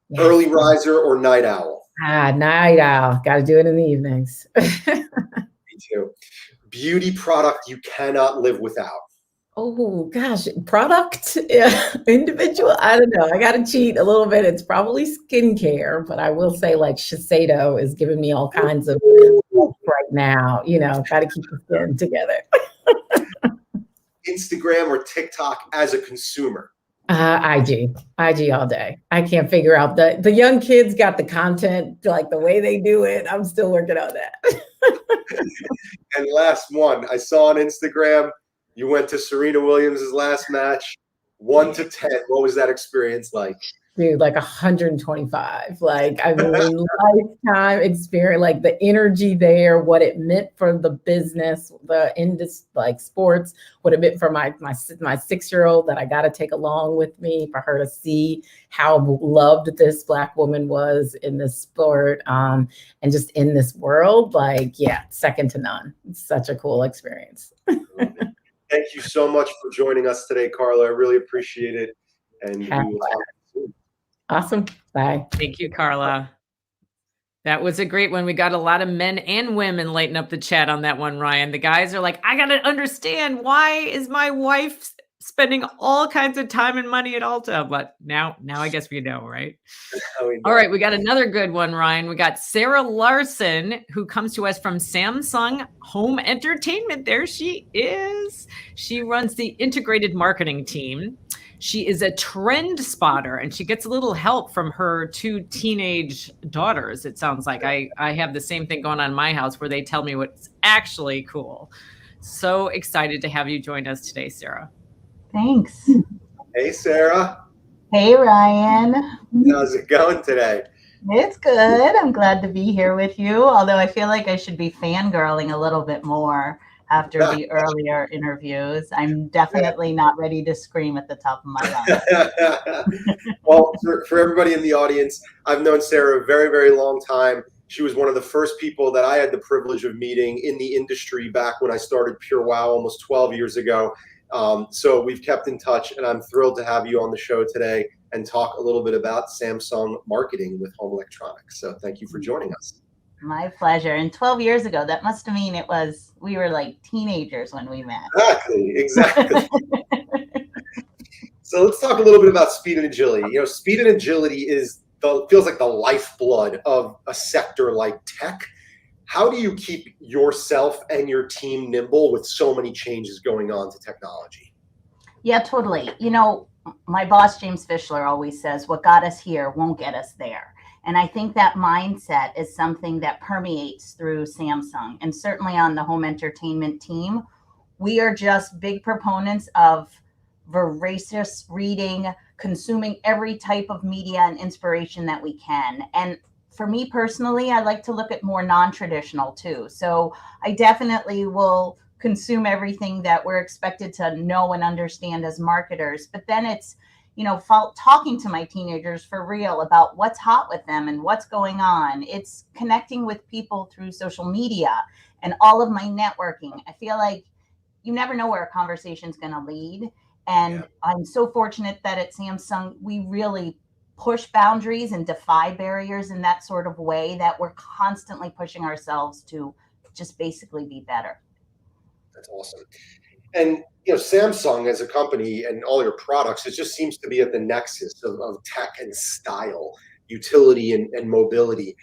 Yes. Early riser or night owl? Night owl. Got to do it in the evenings. Me too. Beauty product you cannot live without? Oh gosh, product, individual. I don't know. I got to cheat a little bit. It's probably skincare, but I will say like Shiseido is giving me all kinds of right now. Got to keep the skin together. Instagram or TikTok as a consumer? IG all day. I can't figure out the young kids got the content, like the way they do it. I'm still working on that. And last one, I saw on Instagram, you went to Serena Williams' last match, 1 to 10. What was that experience like? Dude, like 125. Like, I mean, lifetime experience, like the energy there, what it meant for the business, the industry, like sports, what it meant for my 6-year-old that I got to take along with me, for her to see how loved this Black woman was in this sport, and just in this world. Like, yeah, second to none. It's such a cool experience. Thank you so much for joining us today, Carla. I really appreciate it. And we will talk soon. Awesome. Bye. Thank you, Carla. That was a great one. We got a lot of men and women lighting up the chat on that one, Ryan. The guys are like, I got to understand, why is my wife spending all kinds of time and money at Ulta, but now I guess we know, right? All right, we got another good one, Ryan. We got Sarah Larson, who comes to us from Samsung Home Entertainment. There she is. She runs the integrated marketing team. She is a trend spotter, and she gets a little help from her 2 teenage daughters. It sounds like I have the same thing going on in my house where they tell me what's actually cool. So excited to have you join us today, Sarah. Thanks. Hey, Sarah. Hey, Ryan. How's it going today? It's good. I'm glad to be here with you, although I feel like I should be fangirling a little bit more after the earlier interviews. I'm definitely not ready to scream at the top of my lungs. Well, for everybody in the audience, I've known Sarah a very, very long time. She was one of the first people that I had the privilege of meeting in the industry back when I started Pure Wow almost 12 years ago. So we've kept in touch, and I'm thrilled to have you on the show today and talk a little bit about Samsung marketing with home electronics. So thank you for joining us. My pleasure. And 12 years ago, that must have mean we were like teenagers when we met. Exactly. So let's talk a little bit about speed and agility. You know, speed and agility feels like the lifeblood of a sector like tech. How do you keep yourself and your team nimble with so many changes going on to technology? Yeah, totally. You know, my boss, James Fischler, always says, what got us here won't get us there. And I think that mindset is something that permeates through Samsung. And certainly on the home entertainment team, we are just big proponents of voracious reading, consuming every type of media and inspiration that we can. And for me personally, I like to look at more non-traditional too. So I definitely will consume everything that we're expected to know and understand as marketers. But then it's, you know, talking to my teenagers for real about what's hot with them and what's going on. It's connecting with people through social media and all of my networking. I feel like you never know where a conversation is going to lead. And I'm so fortunate that at Samsung, we really push boundaries and defy barriers in that sort of way that we're constantly pushing ourselves to just basically be better. That's awesome. And, you know, Samsung as a company and all your products, it just seems to be at the nexus of tech and style, utility and mobility.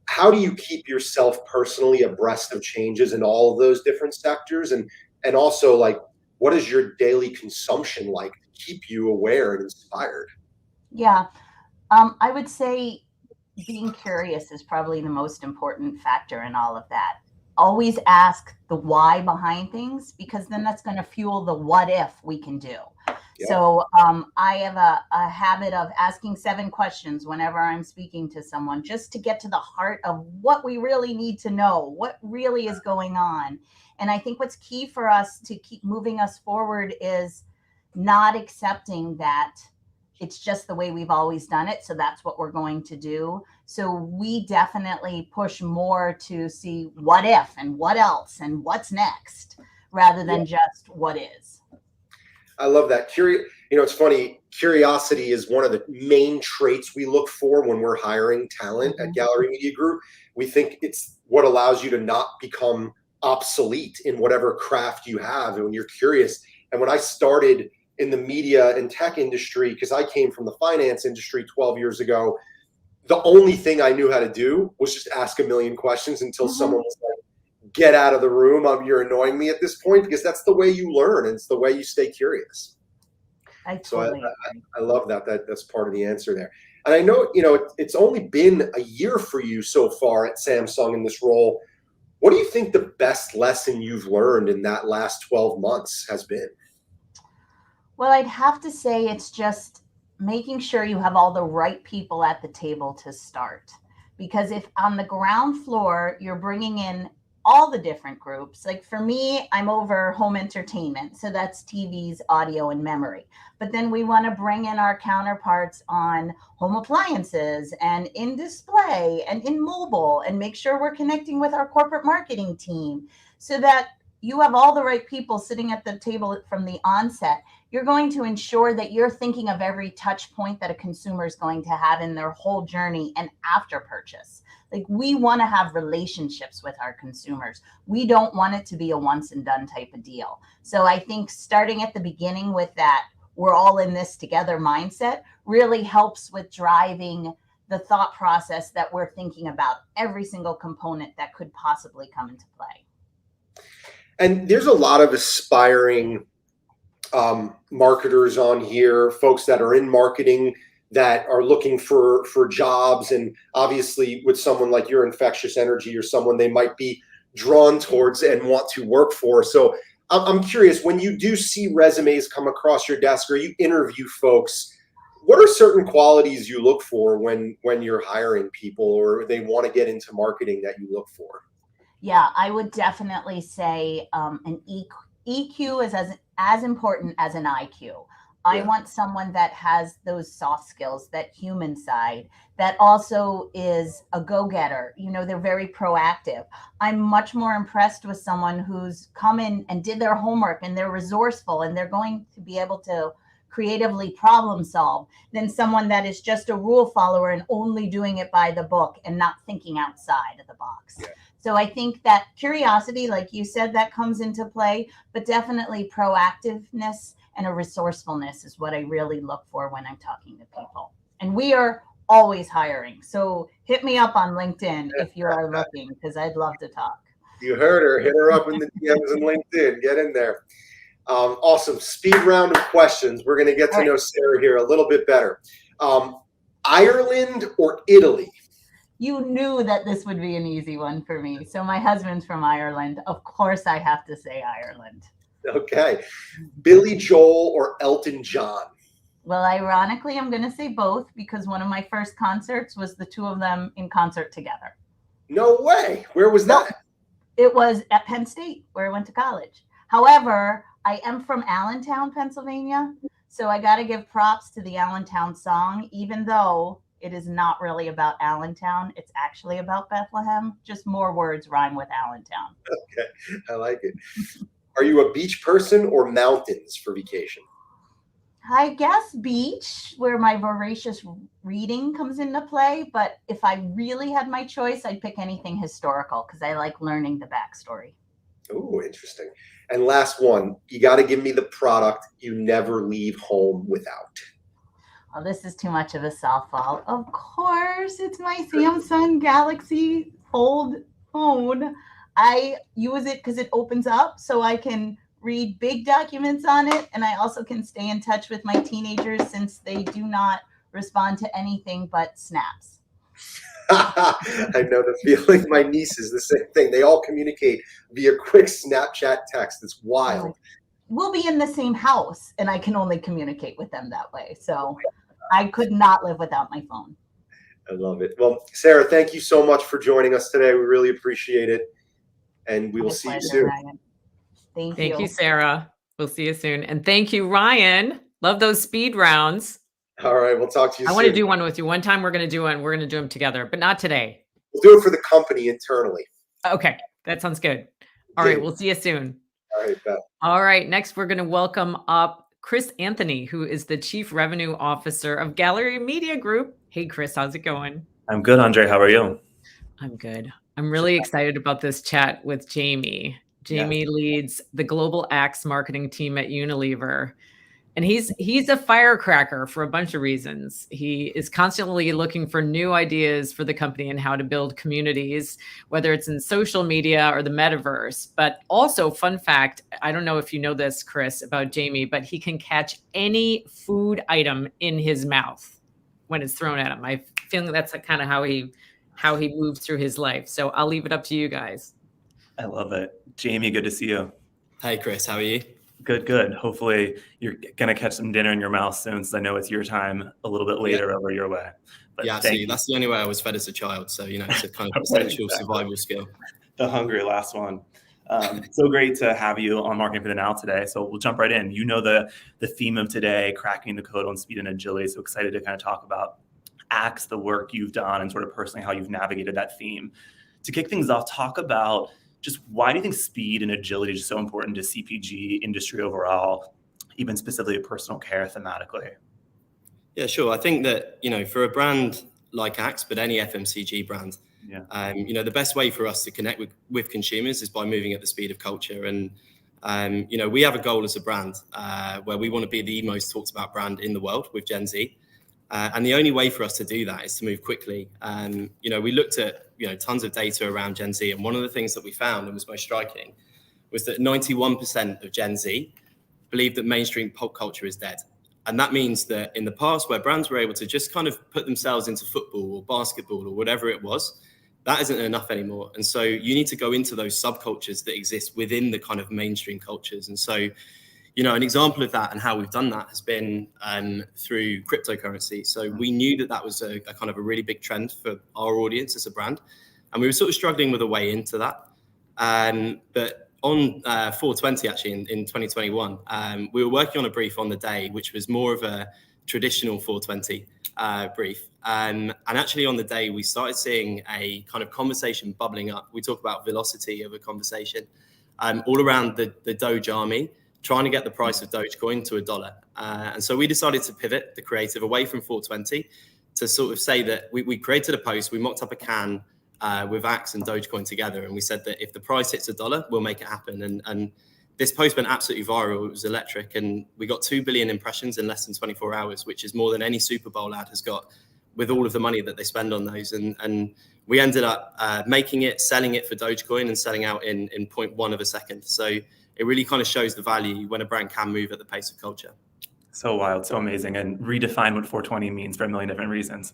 How do you keep yourself personally abreast of changes in all of those different sectors? And also, like, what is your daily consumption like to keep you aware and inspired? Yeah. I would say being curious is probably the most important factor in all of that. Always ask the why behind things, because then that's going to fuel the what if we can do. Yeah. So I have a habit of asking 7 questions whenever I'm speaking to someone, just to get to the heart of what we really need to know, what really is going on. And I think what's key for us to keep moving us forward is not accepting that it's just the way we've always done it. So that's what we're going to do. So we definitely push more to see what if and what else and what's next, rather than just what is. I love that. You know, it's funny. Curiosity is one of the main traits we look for when we're hiring talent at Gallery Media Group. We think it's what allows you to not become obsolete in whatever craft you have, and when you're curious. And when I started in the media and tech industry, because I came from the finance industry 12 years ago, the only thing I knew how to do was just ask a million questions until someone was like, get out of the room. You're annoying me at this point, because that's the way you learn. And it's the way you stay curious. I love that. That's part of the answer there. And I know, you know, it's only been a year for you so far at Samsung in this role. What do you think the best lesson you've learned in that last 12 months has been? Well, I'd have to say it's just making sure you have all the right people at the table to start. Because if on the ground floor, you're bringing in all the different groups, like for me, I'm over home entertainment. So that's TVs, audio, and memory. But then we want to bring in our counterparts on home appliances and in display and in mobile, and make sure we're connecting with our corporate marketing team, so that you have all the right people sitting at the table from the onset, you're going to ensure that you're thinking of every touch point that a consumer is going to have in their whole journey and after purchase. Like, we want to have relationships with our consumers. We don't want it to be a once and done type of deal. So I think starting at the beginning with that, we're all in this together mindset really helps with driving the thought process that we're thinking about every single component that could possibly come into play. And there's a lot of aspiring marketers on here, folks that are in marketing that are looking for jobs. And obviously with someone like your infectious energy, or someone they might be drawn towards and want to work for. So I'm curious, when you do see resumes come across your desk or you interview folks, what are certain qualities you look for when you're hiring people or they want to get into marketing that you look for? Yeah, I would definitely say an EQ is as important as an IQ. I want someone that has those soft skills, that human side, that also is a go-getter. You know, they're very proactive. I'm much more impressed with someone who's come in and did their homework and they're resourceful and they're going to be able to creatively problem solve than someone that is just a rule follower and only doing it by the book and not thinking outside of the box. Yeah. So I think that curiosity, like you said, that comes into play, but definitely proactiveness and a resourcefulness is what I really look for when I'm talking to people. And we are always hiring. So hit me up on LinkedIn if you are looking, because I'd love to talk. You heard her. Hit her up in the DMs and LinkedIn. Get in there. Awesome. Speed round of questions. We're going to get to know Sarah here a little bit better. Ireland or Italy? You knew that this would be an easy one for me. So my husband's from Ireland. Of course, I have to say Ireland. Okay. Billy Joel or Elton John? Well, ironically, I'm going to say both because one of my first concerts was the two of them in concert together. No way. Where was that? It was at Penn State, where I went to college. However, I am from Allentown, Pennsylvania. So I got to give props to the Allentown song, even though it is not really about Allentown. It's actually about Bethlehem. Just more words rhyme with Allentown. Okay. I like it. Are you a beach person or mountains for vacation? I guess beach, where my voracious reading comes into play. But if I really had my choice, I'd pick anything historical because I like learning the backstory. Oh, interesting. And last one, you got to give me the product you never leave home without. Oh, this is too much of a softball. Of course, it's my Samsung Galaxy Fold phone. I use it because it opens up so I can read big documents on it. And I also can stay in touch with my teenagers since they do not respond to anything but snaps. I know the feeling. My niece is the same thing. They all communicate via quick Snapchat text. It's wild. We'll be in the same house and I can only communicate with them that way. So I could not live without my phone. I love it. Well, Sarah, thank you so much for joining us today. We really appreciate it. And we will see you soon. Ryan. Thank you. Thank you, Sarah. We'll see you soon. And thank you, Ryan. Love those speed rounds. All right. We'll talk to you soon. I want to do one with you. One time we're going to do one. We're going to do them together, but not today. We'll do it for the company internally. Okay. That sounds good. All right. We'll see you soon. All right. Beth. All right. Next, we're going to welcome up Chris Anthony, who is the Chief Revenue Officer of Gallery Media Group. Hey, Chris, how's it going? I'm good, Andre. How are you? I'm good. I'm really excited about this chat with Jamie. Jamie leads the Global Axe marketing team at Unilever. And he's a firecracker for a bunch of reasons. He is constantly looking for new ideas for the company and how to build communities, whether it's in social media or the metaverse. But also, fun fact, I don't know if you know this, Chris, about Jamie, but he can catch any food item in his mouth when it's thrown at him. I feel that's kind of how he moves through his life. So I'll leave it up to you guys. I love it. Jamie, good to see you. Hi, Chris. How are you? Good, good. Hopefully you're going to catch some dinner in your mouth soon, since I know it's your time a little bit later over your way. But yeah, absolutely. That's the only way I was fed as a child. So, it's a kind of essential survival skill. The hungry last one. So great to have you on Marketing for the Now today. So we'll jump right in. You know the theme of today, cracking the code on speed and agility. So excited to kind of talk about Axe, the work you've done, and sort of personally how you've navigated that theme. To kick things off, talk about just why do you think speed and agility is so important to CPG industry overall, even specifically personal care thematically? Yeah, sure. I think that, for a brand like Axe, but any FMCG brand, the best way for us to connect with consumers is by moving at the speed of culture. And, we have a goal as a brand where we want to be the most talked about brand in the world with Gen Z. And the only way for us to do that is to move quickly. We looked at, tons of data around Gen Z. And one of the things that we found and was most striking was that 91% of Gen Z believe that mainstream pop culture is dead. And that means that in the past, where brands were able to just kind of put themselves into football or basketball or whatever it was, that isn't enough anymore. And so you need to go into those subcultures that exist within the kind of mainstream cultures. And so, an example of that and how we've done that has been through cryptocurrency. So we knew that was a kind of a really big trend for our audience as a brand. And we were sort of struggling with a way into that. But on 420, actually, in 2021, we were working on a brief on the day, which was more of a traditional 420 brief. And actually on the day, we started seeing a kind of conversation bubbling up. We talk about velocity of a conversation all around the Doge army, trying to get the price of Dogecoin to $1. And so we decided to pivot the creative away from 420 to sort of say that we created a post, we mocked up a can with Axe and Dogecoin together. And we said that if the price hits $1, we'll make it happen. And this post went absolutely viral. It was electric. And we got 2 billion impressions in less than 24 hours, which is more than any Super Bowl ad has got with all of the money that they spend on those. And we ended up making it, selling it for Dogecoin and selling out in 0.1 of a second. So it really kind of shows the value when a brand can move at the pace of culture. So wild, so amazing, and redefine what 420 means for a million different reasons.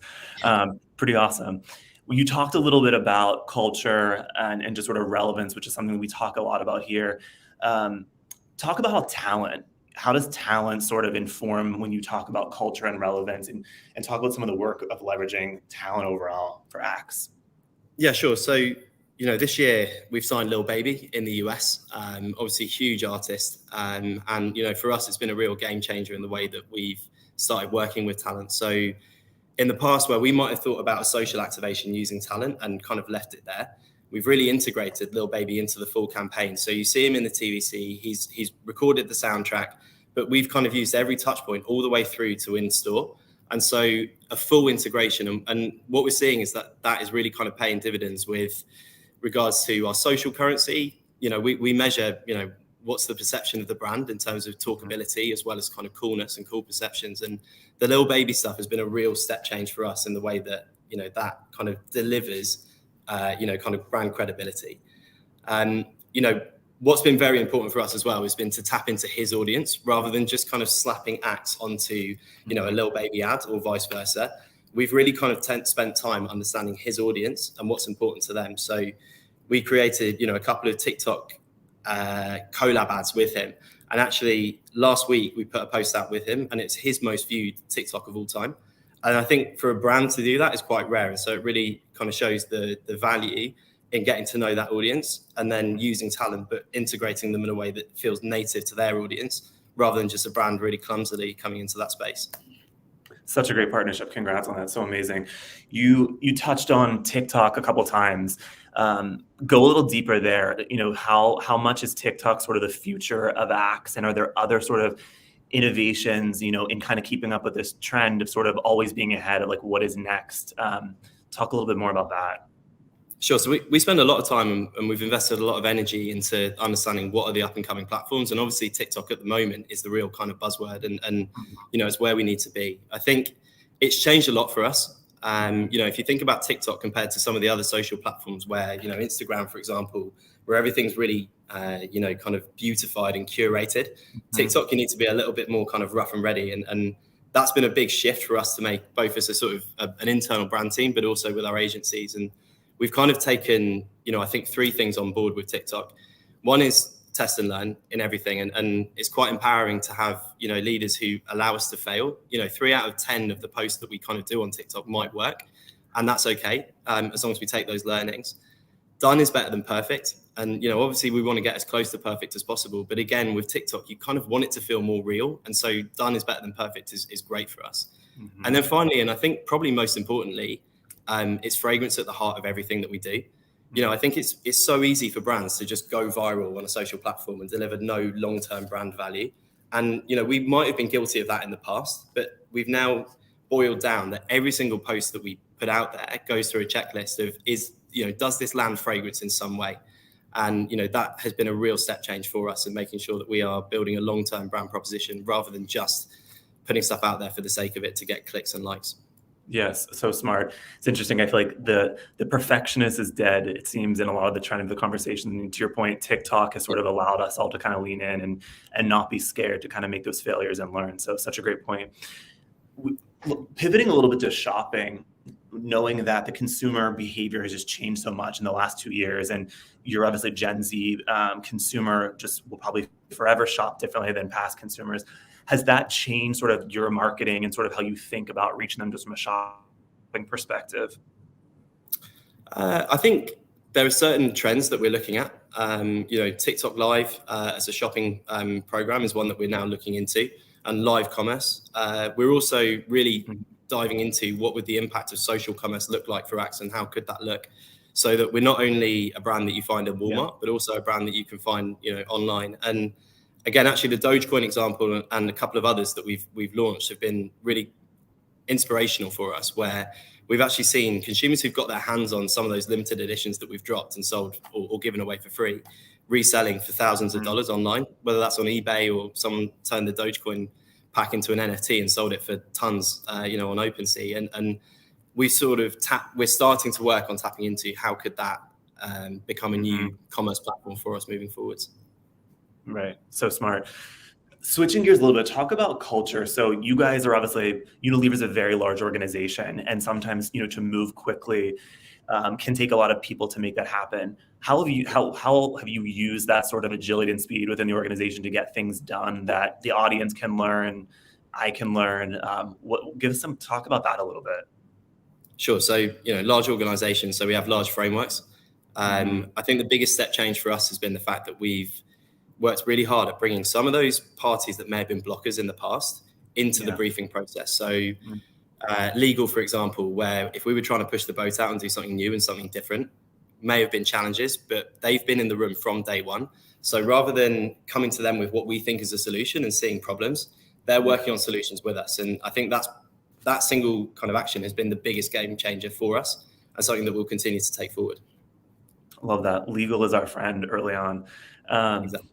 Pretty awesome. You talked a little bit about culture and just sort of relevance, which is something we talk a lot about here. Talk about how does talent sort of inform when you talk about culture and relevance, and talk about some of the work of leveraging talent overall for Axe? Yeah, sure. So, this year we've signed Lil Baby in the US, obviously huge artist. And, for us, it's been a real game changer in the way that we've started working with talent. So in the past, where we might have thought about a social activation using talent and kind of left it there, we've really integrated Lil Baby into the full campaign. So you see him in the TVC, he's recorded the soundtrack, but we've kind of used every touch point all the way through to in-store. And so a full integration. And what we're seeing is that is really kind of paying dividends with regards to our social currency. We measure, what's the perception of the brand in terms of talkability as well as kind of coolness and cool perceptions. And the Lil Baby stuff has been a real step change for us in the way that, that kind of delivers, kind of brand credibility. What's been very important for us as well has been to tap into his audience rather than just kind of slapping Axe onto, a Lil Baby ad or vice versa. We've really kind of spent time understanding his audience and what's important to them. So we created, a couple of TikTok collab ads with him. And actually last week we put a post out with him and it's his most viewed TikTok of all time. And I think for a brand to do that is quite rare. And so it really kind of shows the value in getting to know that audience and then using talent, but integrating them in a way that feels native to their audience rather than just a brand really clumsily coming into that space. Such a great partnership. Congrats on that. So amazing. You touched on TikTok a couple of times. Go a little deeper there. How much is TikTok sort of the future of Axe? And are there other sort of innovations, in kind of keeping up with this trend of sort of always being ahead of like what is next? Talk a little bit more about that. Sure. So we spend a lot of time and we've invested a lot of energy into understanding what are the up and coming platforms. And obviously TikTok at the moment is the real kind of buzzword and it's where we need to be. I think it's changed a lot for us. If you think about TikTok compared to some of the other social platforms where, Instagram, for example, where everything's really, kind of beautified and curated, TikTok, you need to be a little bit more kind of rough and ready. And that's been a big shift for us to make, both as a sort of an internal brand team, but also with our agencies. And we've kind of taken, I think 3 things on board with TikTok. One is test and learn in everything. And it's quite empowering to have, leaders who allow us to fail. 3 out of 10 of the posts that we kind of do on TikTok might work. And that's okay, as long as we take those learnings. Done is better than perfect. And, obviously we want to get as close to perfect as possible. But again, with TikTok, you kind of want it to feel more real. And so done is better than perfect is great for us. Mm-hmm. And then finally, and I think probably most importantly, it's fragrance at the heart of everything that we do. You know, I think it's so easy for brands to just go viral on a social platform and deliver no long-term brand value. And, you know, we might have been guilty of that in the past, but we've now boiled down that every single post that we put out there goes through a checklist of does this land fragrance in some way? And, you know, that has been a real step change for us in making sure that we are building a long-term brand proposition rather than just putting stuff out there for the sake of it to get clicks and likes. Yes, so smart. It's interesting. I feel like the perfectionist is dead, it seems, in a lot of the trend of the conversation. And to your point, TikTok has sort of allowed us all to kind of lean in and not be scared to kind of make those failures and learn. So such a great point. Pivoting a little bit to shopping, knowing that the consumer behavior has just changed so much in the last 2 years, and you're obviously Gen Z consumer, just will probably forever shop differently than past consumers. Has that changed sort of your marketing and sort of how you think about reaching them just from a shopping perspective? I think there are certain trends that we're looking at. TikTok Live as a shopping program is one that we're now looking into, and live commerce. We're also really diving into what would the impact of social commerce look like for Axe, and how could that look, so that we're not only a brand that you find in Walmart, but also a brand that you can find, online. And again, actually, the Dogecoin example and a couple of others that we've launched have been really inspirational for us, where we've actually seen consumers who've got their hands on some of those limited editions that we've dropped and sold or given away for free, reselling for thousands of dollars online, whether that's on eBay or someone turned the Dogecoin pack into an NFT and sold it for tons, on OpenSea. And we're starting to work on tapping into how could that become a new commerce platform for us moving forwards. Right. So smart. Switching gears a little bit, talk about culture. So you guys are obviously, Unilever is a very large organization, and sometimes, to move quickly can take a lot of people to make that happen. How have you used that sort of agility and speed within the organization to get things done that the audience can learn, I can learn? Give us talk about that a little bit. Sure. So, large organizations, so we have large frameworks. I think the biggest step change for us has been the fact that we've worked really hard at bringing some of those parties that may have been blockers in the past into the briefing process. So legal, for example, where if we were trying to push the boat out and do something new and something different, may have been challenges, but they've been in the room from day one. So rather than coming to them with what we think is a solution and seeing problems, they're working on solutions with us. And I think that single kind of action has been the biggest game changer for us, and something that we'll continue to take forward. Love that. Legal is our friend early on. Exactly.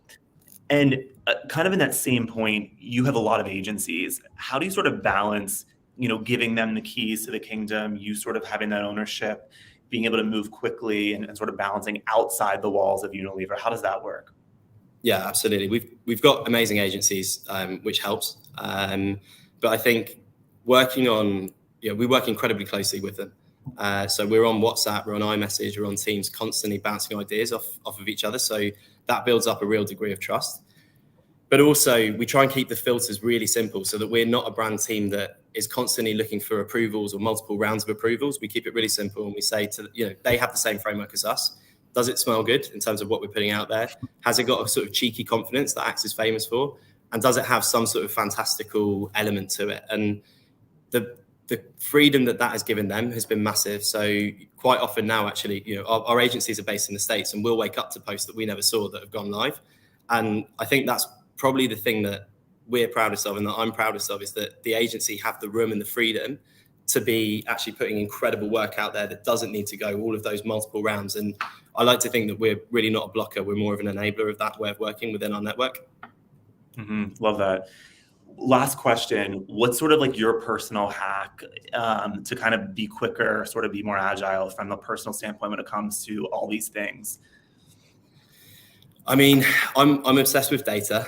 And kind of in that same point, you have a lot of agencies. How do you sort of balance, giving them the keys to the kingdom, you sort of having that ownership, being able to move quickly and sort of balancing outside the walls of Unilever? How does that work? Yeah, absolutely. We've got amazing agencies, which helps. But I think we work incredibly closely with them. So we're on WhatsApp, we're on iMessage, we're on Teams, constantly bouncing ideas off of each other. So that builds up a real degree of trust. But also we try and keep the filters really simple so that we're not a brand team that is constantly looking for approvals or multiple rounds of approvals. We keep it really simple, and we say they have the same framework as us. Does it smell good in terms of what we're putting out there? Has it got a sort of cheeky confidence that Axe is famous for? And does it have some sort of fantastical element to it? And the freedom that has given them has been massive. So quite often now, actually, our agencies are based in the States, and we'll wake up to posts that we never saw that have gone live. And I think that's probably the thing that we're proudest of, and that I'm proudest of, is that the agency have the room and the freedom to be actually putting incredible work out there that doesn't need to go all of those multiple rounds. And I like to think that we're really not a blocker. We're more of an enabler of that way of working within our network. Love that. Last question, what's sort of like your personal hack to kind of be quicker, sort of be more agile from a personal standpoint when it comes to all these things? I mean, I'm obsessed with data.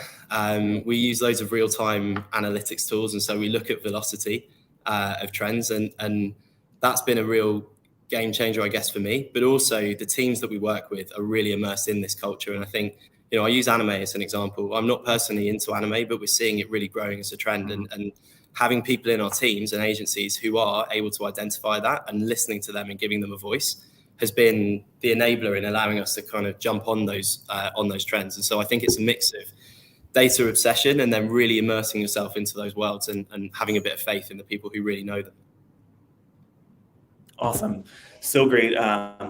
We use loads of real-time analytics tools, and so we look at velocity of trends, and that's been a real game changer, I guess, for me. But also the teams that we work with are really immersed in this culture, and I think, I use anime as an example. I'm not personally into anime, but we're seeing it really growing as a trend, and having people in our teams and agencies who are able to identify that and listening to them and giving them a voice has been the enabler in allowing us to kind of jump on those trends. And so I think it's a mix of data obsession and then really immersing yourself into those worlds and having a bit of faith in the people who really know them. Awesome. So great.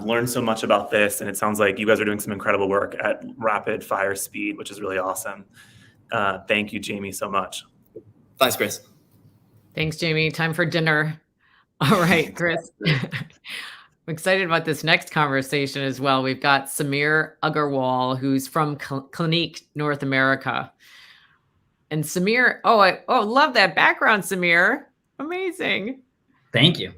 Learned so much about this. And it sounds like you guys are doing some incredible work at rapid fire speed, which is really awesome. Thank you, Jamie, so much. Thanks, Chris. Thanks, Jamie. Time for dinner. All right, Chris. I'm excited about this next conversation as well. We've got Samir Agarwal, who's from Clinique, North America. And Samir, love that background, Samir. Amazing. Thank you.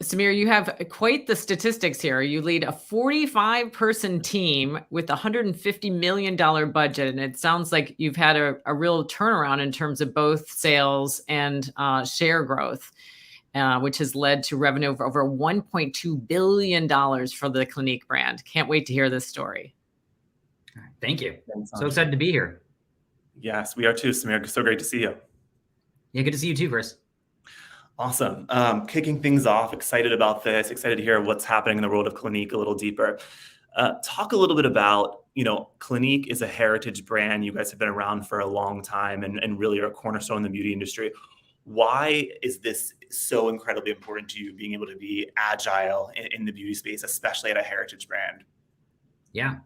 Samir, you have quite the statistics here. You lead a 45-person team with a $150 million budget. And it sounds like you've had a real turnaround in terms of both sales and share growth, which has led to revenue of over $1.2 billion for the Clinique brand. Can't wait to hear this story. Thank you. So excited to be here. Yes, we are too, Samir. So great to see you. Yeah, good to see you too, Chris. Awesome. Kicking things off, excited about this, excited to hear what's happening in the world of Clinique a little deeper. Talk a little bit about, Clinique is a heritage brand. You guys have been around for a long time and really are a cornerstone in the beauty industry. Why is this so incredibly important to you, being able to be agile in the beauty space, especially at a heritage brand? Yeah.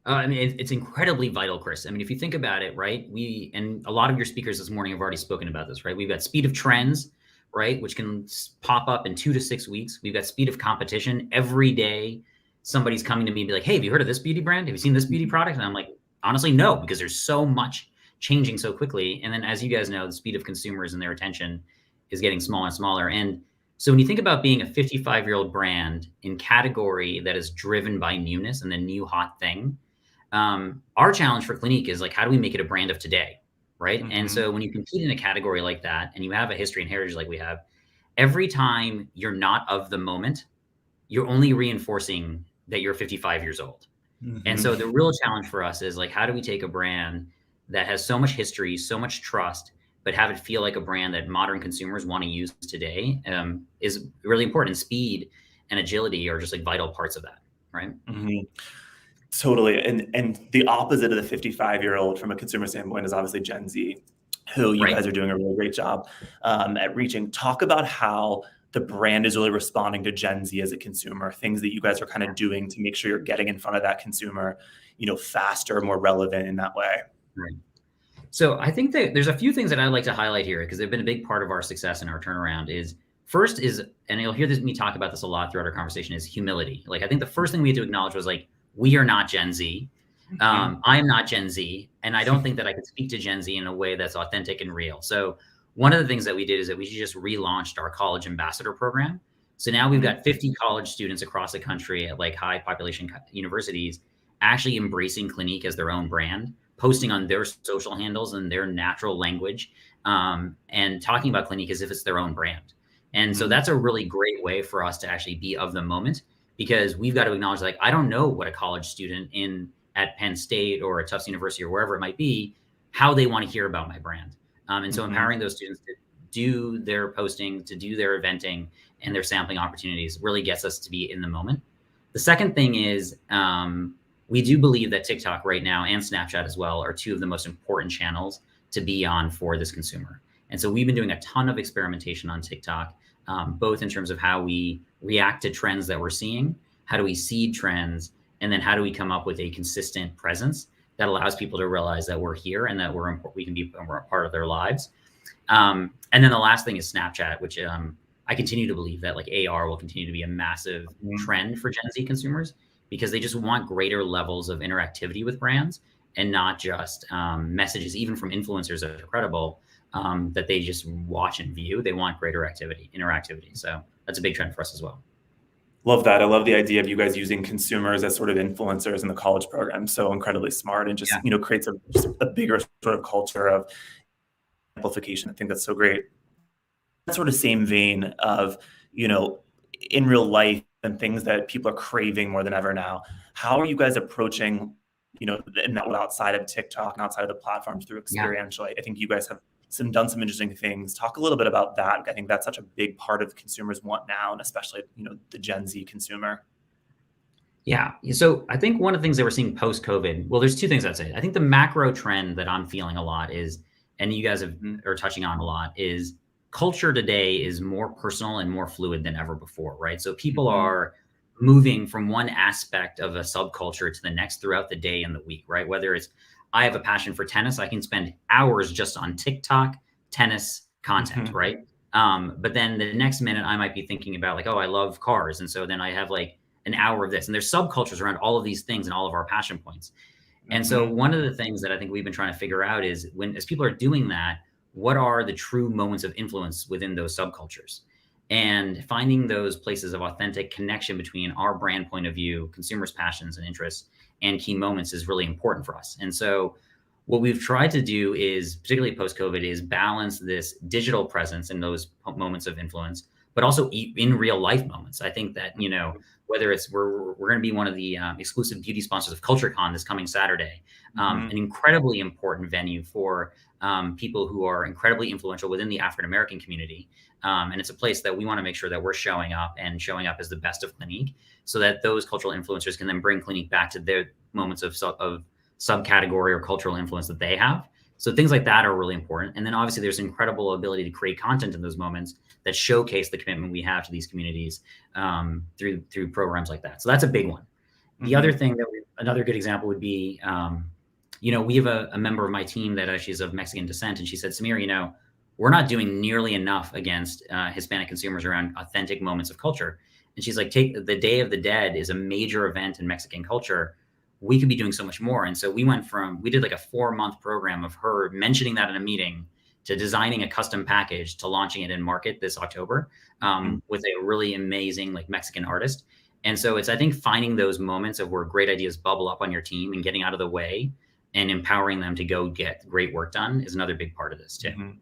It's incredibly vital, Chris. If you think about it, right, and a lot of your speakers this morning have already spoken about this, right? We've got speed of trends, right, which can pop up in 2 to 6 weeks. We've got speed of competition. Every day, somebody's coming to me and be like, hey, have you heard of this beauty brand? Have you seen this beauty product? And I'm like, honestly, no, because there's so much changing so quickly. And then, as you guys know, the speed of consumers and their attention is getting smaller and smaller. And so when you think about being a 55-year-old brand in category that is driven by newness and the new hot thing, our challenge for Clinique is like, how do we make it a brand of today? Right. Mm-hmm. And so when you compete in a category like that, and you have a history and heritage like we have, every time you're not of the moment, you're only reinforcing that you're 55 years old. Mm-hmm. And so the real challenge for us is like, how do we take a brand that has so much history, so much trust, but have it feel like a brand that modern consumers want to use today, is really important. Speed and agility are just like vital parts of that. Right. Mm-hmm. Totally. And the opposite of the 55-year-old from a consumer standpoint is obviously Gen Z, who you guys are doing a really great job at reaching. Talk about how the brand is really responding to Gen Z as a consumer, things that you guys are kind of doing to make sure you're getting in front of that consumer, faster, more relevant in that way. Right. So I think that there's a few things that I'd like to highlight here, because they've been a big part of our success and our turnaround. First is, and you'll hear me talk about this a lot throughout our conversation, is humility. Like, I think the first thing we had to acknowledge was like, we are not Gen Z. I am not Gen Z. And I don't think that I could speak to Gen Z in a way that's authentic and real. So one of the things that we did is that we just relaunched our college ambassador program. So now we've got 50 college students across the country at like high population universities actually embracing Clinique as their own brand, posting on their social handles and their natural language, and talking about Clinique as if it's their own brand. And so that's a really great way for us to actually be of the moment, because we've got to acknowledge, like, I don't know what a college student at Penn State or at Tufts University or wherever it might be, how they want to hear about my brand. And so empowering those students to do their posting, to do their eventing and their sampling opportunities really gets us to be in the moment. The second thing is, we do believe that TikTok right now and Snapchat as well are two of the most important channels to be on for this consumer. And so we've been doing a ton of experimentation on TikTok, both in terms of how we react to trends that we're seeing, how do we seed trends, and then how do we come up with a consistent presence that allows people to realize that we're here and that we can be a part of their lives. And then the last thing is Snapchat, which I continue to believe that like AR will continue to be a massive trend for Gen Z consumers, because they just want greater levels of interactivity with brands and not just messages, even from influencers that are credible, that they just watch and view. They want greater interactivity. So that's a big trend for us as well. Love that. I love the idea of you guys using consumers as sort of influencers in the college program. So incredibly smart, and just, creates a bigger sort of culture of amplification. I think that's so great. That sort of same vein of, in real life and things that people are craving more than ever now, how are you guys approaching, and that outside of TikTok and outside of the platforms through experiential? I think you guys have done some interesting things. Talk a little bit about that. I think that's such a big part of consumers want now, and especially, the Gen Z consumer. Yeah. So I think one of the things that we're seeing post-COVID, well, there's two things I'd say. I think the macro trend that I'm feeling a lot is, and you guys are touching on a lot, is culture today is more personal and more fluid than ever before, right? So people are moving from one aspect of a subculture to the next throughout the day and the week, right? Whether it's, I have a passion for tennis, I can spend hours just on TikTok tennis content, right? But then the next minute I might be thinking about like, oh, I love cars. And so then I have like an hour of this, and there's subcultures around all of these things and all of our passion points. And so one of the things that I think we've been trying to figure out is as people are doing that, what are the true moments of influence within those subcultures? And finding those places of authentic connection between our brand point of view, consumers' passions and interests, and key moments is really important for us. And so what we've tried to do is, particularly post-COVID, is balance this digital presence in those moments of influence, but also in real life moments. I think that, whether it's we're going to be one of the exclusive beauty sponsors of CultureCon this coming Saturday, an incredibly important venue for people who are incredibly influential within the African-American community. And it's a place that we want to make sure that we're showing up as the best of Clinique, so that those cultural influencers can then bring Clinique back to their moments of subcategory or cultural influence that they have. So things like that are really important. And then obviously there's incredible ability to create content in those moments that showcase the commitment we have to these communities through programs like that. So that's a big one. The other thing another good example would be, we have a member of my team that actually is of Mexican descent. And she said, Samir, we're not doing nearly enough against Hispanic consumers around authentic moments of culture. And she's like, take the Day of the Dead is a major event in Mexican culture. We could be doing so much more. And so we did like a 4-month program of her mentioning that in a meeting, to designing a custom package, to launching it in market this October with a really amazing like Mexican artist. And so it's, I think, finding those moments of where great ideas bubble up on your team and getting out of the way and empowering them to go get great work done is another big part of this too.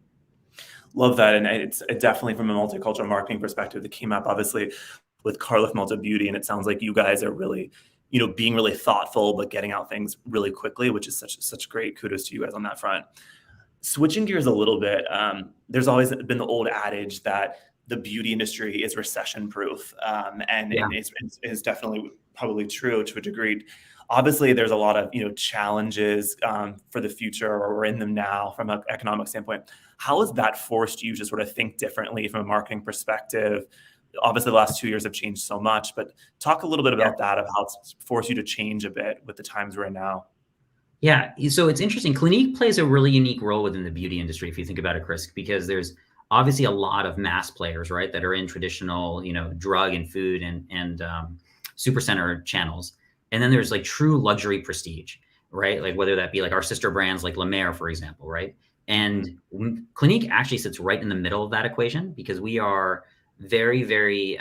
Love that. And it's definitely from a multicultural marketing perspective that came up obviously with Carla from Ulta Beauty. And it sounds like you guys are really, being really thoughtful, but getting out things really quickly, which is such great kudos to you guys on that front. Switching gears a little bit, there's always been the old adage that the beauty industry is recession proof. And it's definitely probably true to a degree. Obviously, there's a lot of challenges for the future, or we're in them now from an economic standpoint. How has that forced you to sort of think differently from a marketing perspective? Obviously, the last 2 years have changed so much, but talk a little bit about that, of how it's forced you to change a bit with the times we're in now. Yeah, so it's interesting. Clinique plays a really unique role within the beauty industry, if you think about it, Chris, because there's obviously a lot of mass players, right, that are in traditional, drug and food and supercenter channels. And then there's like true luxury prestige, right? Like whether that be like our sister brands like La Mer, for example, right? And Clinique actually sits right in the middle of that equation, because we are very, very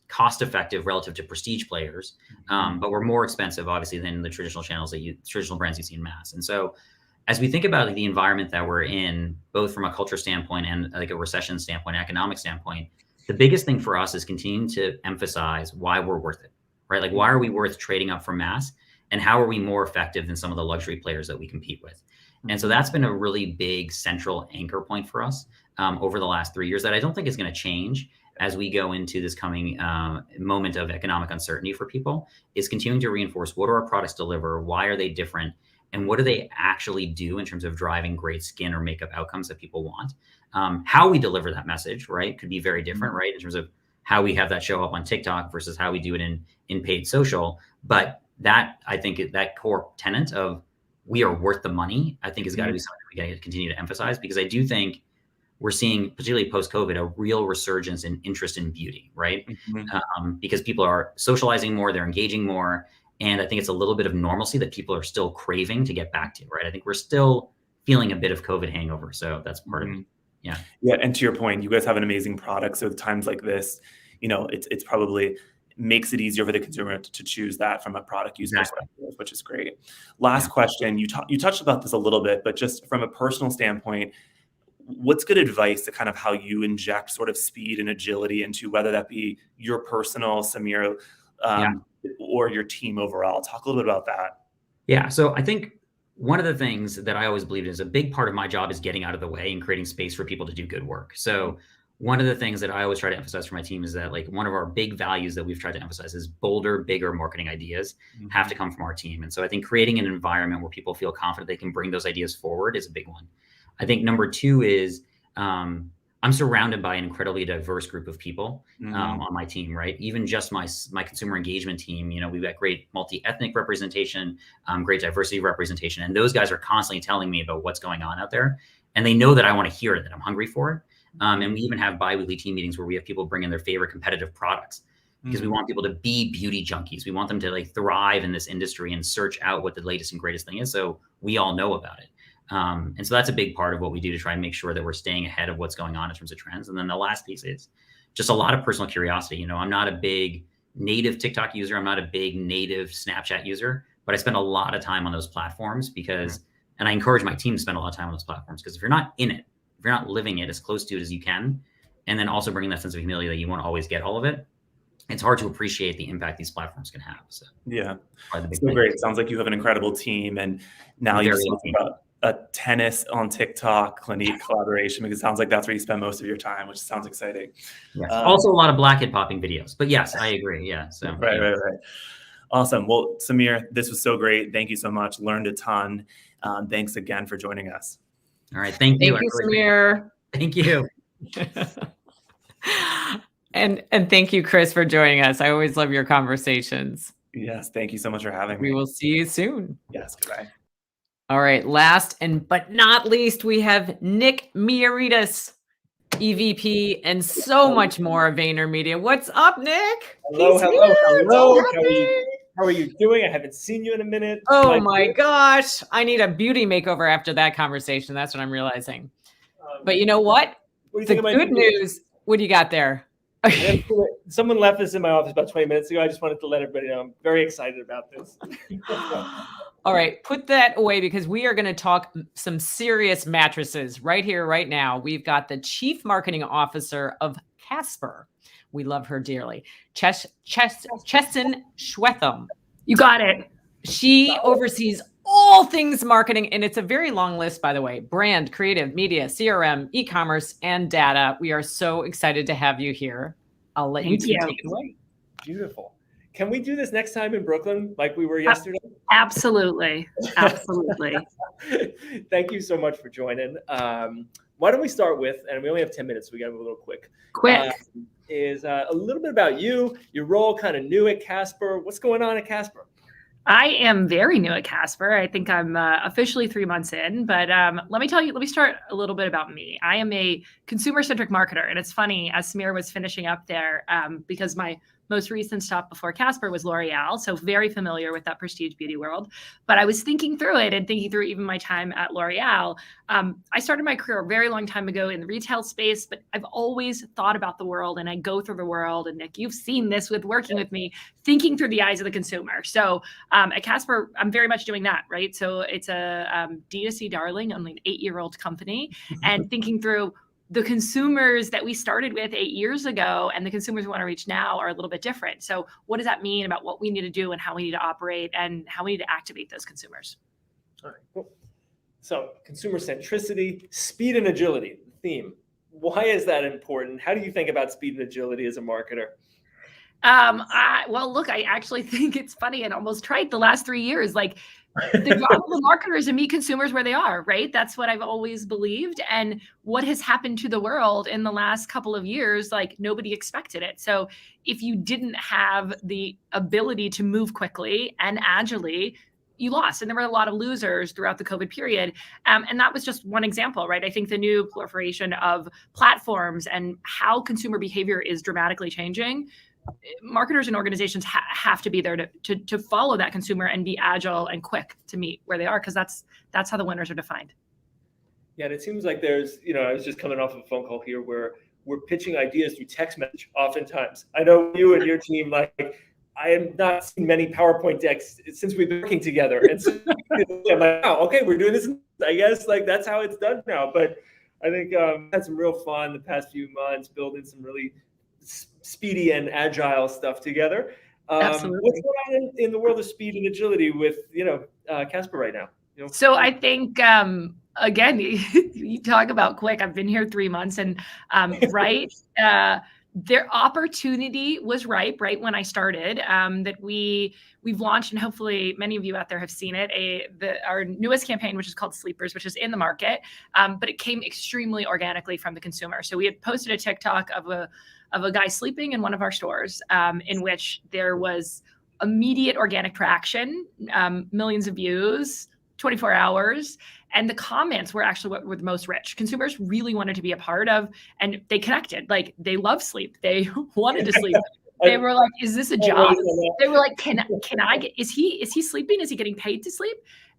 cost-effective relative to prestige players, but we're more expensive, obviously, than the traditional traditional brands you see in mass. And so, as we think about the environment that we're in, both from a culture standpoint and like a recession standpoint, economic standpoint, the biggest thing for us is continuing to emphasize why we're worth it, right? Like, why are we worth trading up for mass, and how are we more effective than some of the luxury players that we compete with? And so that's been a really big central anchor point for us over the last 3 years that I don't think is going to change as we go into this coming moment of economic uncertainty for people, is continuing to reinforce what do our products deliver, why are they different, and what do they actually do in terms of driving great skin or makeup outcomes that people want. How we deliver that message, right, could be very different, right, in terms of how we have that show up on TikTok versus how we do it in paid social. But that, I think, that core tenet of we are worth the money, I think has got to be something we got to continue to emphasize, because I do think we're seeing, particularly post-COVID, a real resurgence in interest in beauty, right? Because people are socializing more, they're engaging more. And I think it's a little bit of normalcy that people are still craving to get back to, right? I think we're still feeling a bit of COVID hangover. So that's part of it. Yeah. Yeah. And to your point, you guys have an amazing product. So at times like this, it's probably makes it easier for the consumer to choose that from a product use perspective, which is great. Last question, you touched about this a little bit, but just from a personal standpoint, what's good advice to kind of how you inject sort of speed and agility into, whether that be your personal, Samir, or your team overall? Talk a little bit about that. Yeah. So I think one of the things that I always believed is a big part of my job is getting out of the way and creating space for people to do good work. So one of the things that I always try to emphasize for my team is that, like, one of our big values that we've tried to emphasize is bolder, bigger marketing ideas have to come from our team. And so I think creating an environment where people feel confident they can bring those ideas forward is a big one. I think number two is I'm surrounded by an incredibly diverse group of people on my team, right? Even just my consumer engagement team, we've got great multi-ethnic representation, great diversity representation. And those guys are constantly telling me about what's going on out there. And they know that I want to hear it, that I'm hungry for it. And we even have bi-weekly team meetings where we have people bring in their favorite competitive products because we want people to be beauty junkies. We want them to like thrive in this industry and search out what the latest and greatest thing is. So we all know about it. And so that's a big part of what we do to try and make sure that we're staying ahead of what's going on in terms of trends. And then the last piece is just a lot of personal curiosity. I'm not a big native TikTok user. I'm not a big native Snapchat user, but I spend a lot of time on those platforms because, and I encourage my team to spend a lot of time on those platforms because if you're not in it, if you're not living it as close to it as you can, and then also bringing that sense of humility that you won't always get all of it, it's hard to appreciate the impact these platforms can have. So yeah, so great. It sounds like you have an incredible team, and now you're talking about a tennis on TikTok Clinique collaboration, because it sounds like that's where you spend most of your time, which sounds exciting. Yes. Also a lot of blackhead popping videos, but yes, I agree. Yeah. So right. Awesome. Well, Samir, this was so great. Thank you so much. Learned a ton. Thanks again for joining us. All right. Thank you. Thank you, Samir. Thank you. And thank you, Chris, for joining us. I always love your conversations. Yes. Thank you so much for having me. We will see you soon. Yes. Goodbye. All right. Last but not least, we have Nick Miaritas, EVP, and so much more of VaynerMedia. What's up, Nick? Hello. How are you doing? I haven't seen you in a minute. Oh my gosh. I need a beauty makeover after that conversation. That's what I'm realizing. But you know what? What do you think the good news. What do you got there? Someone left this in my office about 20 minutes ago. I just wanted to let everybody know I'm very excited about this. All right, put that away because we are going to talk some serious mattresses right here, right now. We've got the Chief Marketing Officer of Casper. We love her dearly. Chesson Schwetham. You got it. She oversees all things marketing, and it's a very long list, by the way. Brand, creative, media, CRM, e-commerce, and data. We are so excited to have you here. I'll let you take it away. Beautiful. Can we do this next time in Brooklyn like we were yesterday? Absolutely. Absolutely. Thank you so much for joining. Why don't we start with, and we only have 10 minutes, so we got to move a little quick. Is a little bit about you, your role, kind of new at Casper. What's going on at Casper? I am very new at Casper. I think I'm officially 3 months in, but let me start a little bit about me. I am a consumer-centric marketer, and it's funny, as Samir was finishing up there, because my most recent stop before Casper was L'Oreal, so very familiar with that prestige beauty world. But I was thinking through it and thinking through even my time at L'Oreal. I started my career a very long time ago in the retail space, but I've always thought about the world, and I go through the world. And Nick, you've seen this with working with me, thinking through the eyes of the consumer. So at Casper, I'm very much doing that, right? So it's a D2C darling, only an 8-year-old company, and thinking through the consumers that we started with 8 years ago and the consumers we want to reach now are a little bit different. So what does that mean about what we need to do and how we need to operate and how we need to activate those consumers? All right, cool. So consumer centricity, speed and agility, the theme. Why is that important? How do you think about speed and agility as a marketer? Well, look, I actually think it's funny and almost trite the last 3 years. Like, the job of the marketer is to meet consumers where they are, right? That's what I've always believed. And what has happened to the world in the last couple of years, like nobody expected it. So if you didn't have the ability to move quickly and agilely, you lost. And there were a lot of losers throughout the COVID period. And that was just one example, right? I think the new proliferation of platforms and how consumer behavior is dramatically changing. Marketers and organizations have to be there to follow that consumer and be agile and quick to meet where they are, because that's how the winners are defined. Yeah, and it seems like there's, I was just coming off of a phone call here where we're pitching ideas through text message oftentimes. I know you and your team, like, I have not seen many PowerPoint decks since we've been working together. And so I'm like, wow, okay, we're doing this. I guess like that's how it's done now. But I think had some real fun the past few months building some really speedy and agile stuff together. Absolutely. What's going on in the world of speed and agility with Casper right now? So I think again, you talk about quick. I've been here 3 months, and right, their opportunity was ripe right when I started. That we've launched, and hopefully many of you out there have seen it. Our newest campaign, which is called Sleepers, which is in the market, but it came extremely organically from the consumer. So we had posted a TikTok of a guy sleeping in one of our stores, in which there was immediate organic traction, millions of views, 24 hours. And the comments were actually what were the most rich. Consumers really wanted to be a part of, and they connected. Like, they love sleep. They wanted to sleep. They were like, is this a job? They were like, can I get, is he sleeping? Is he getting paid to sleep?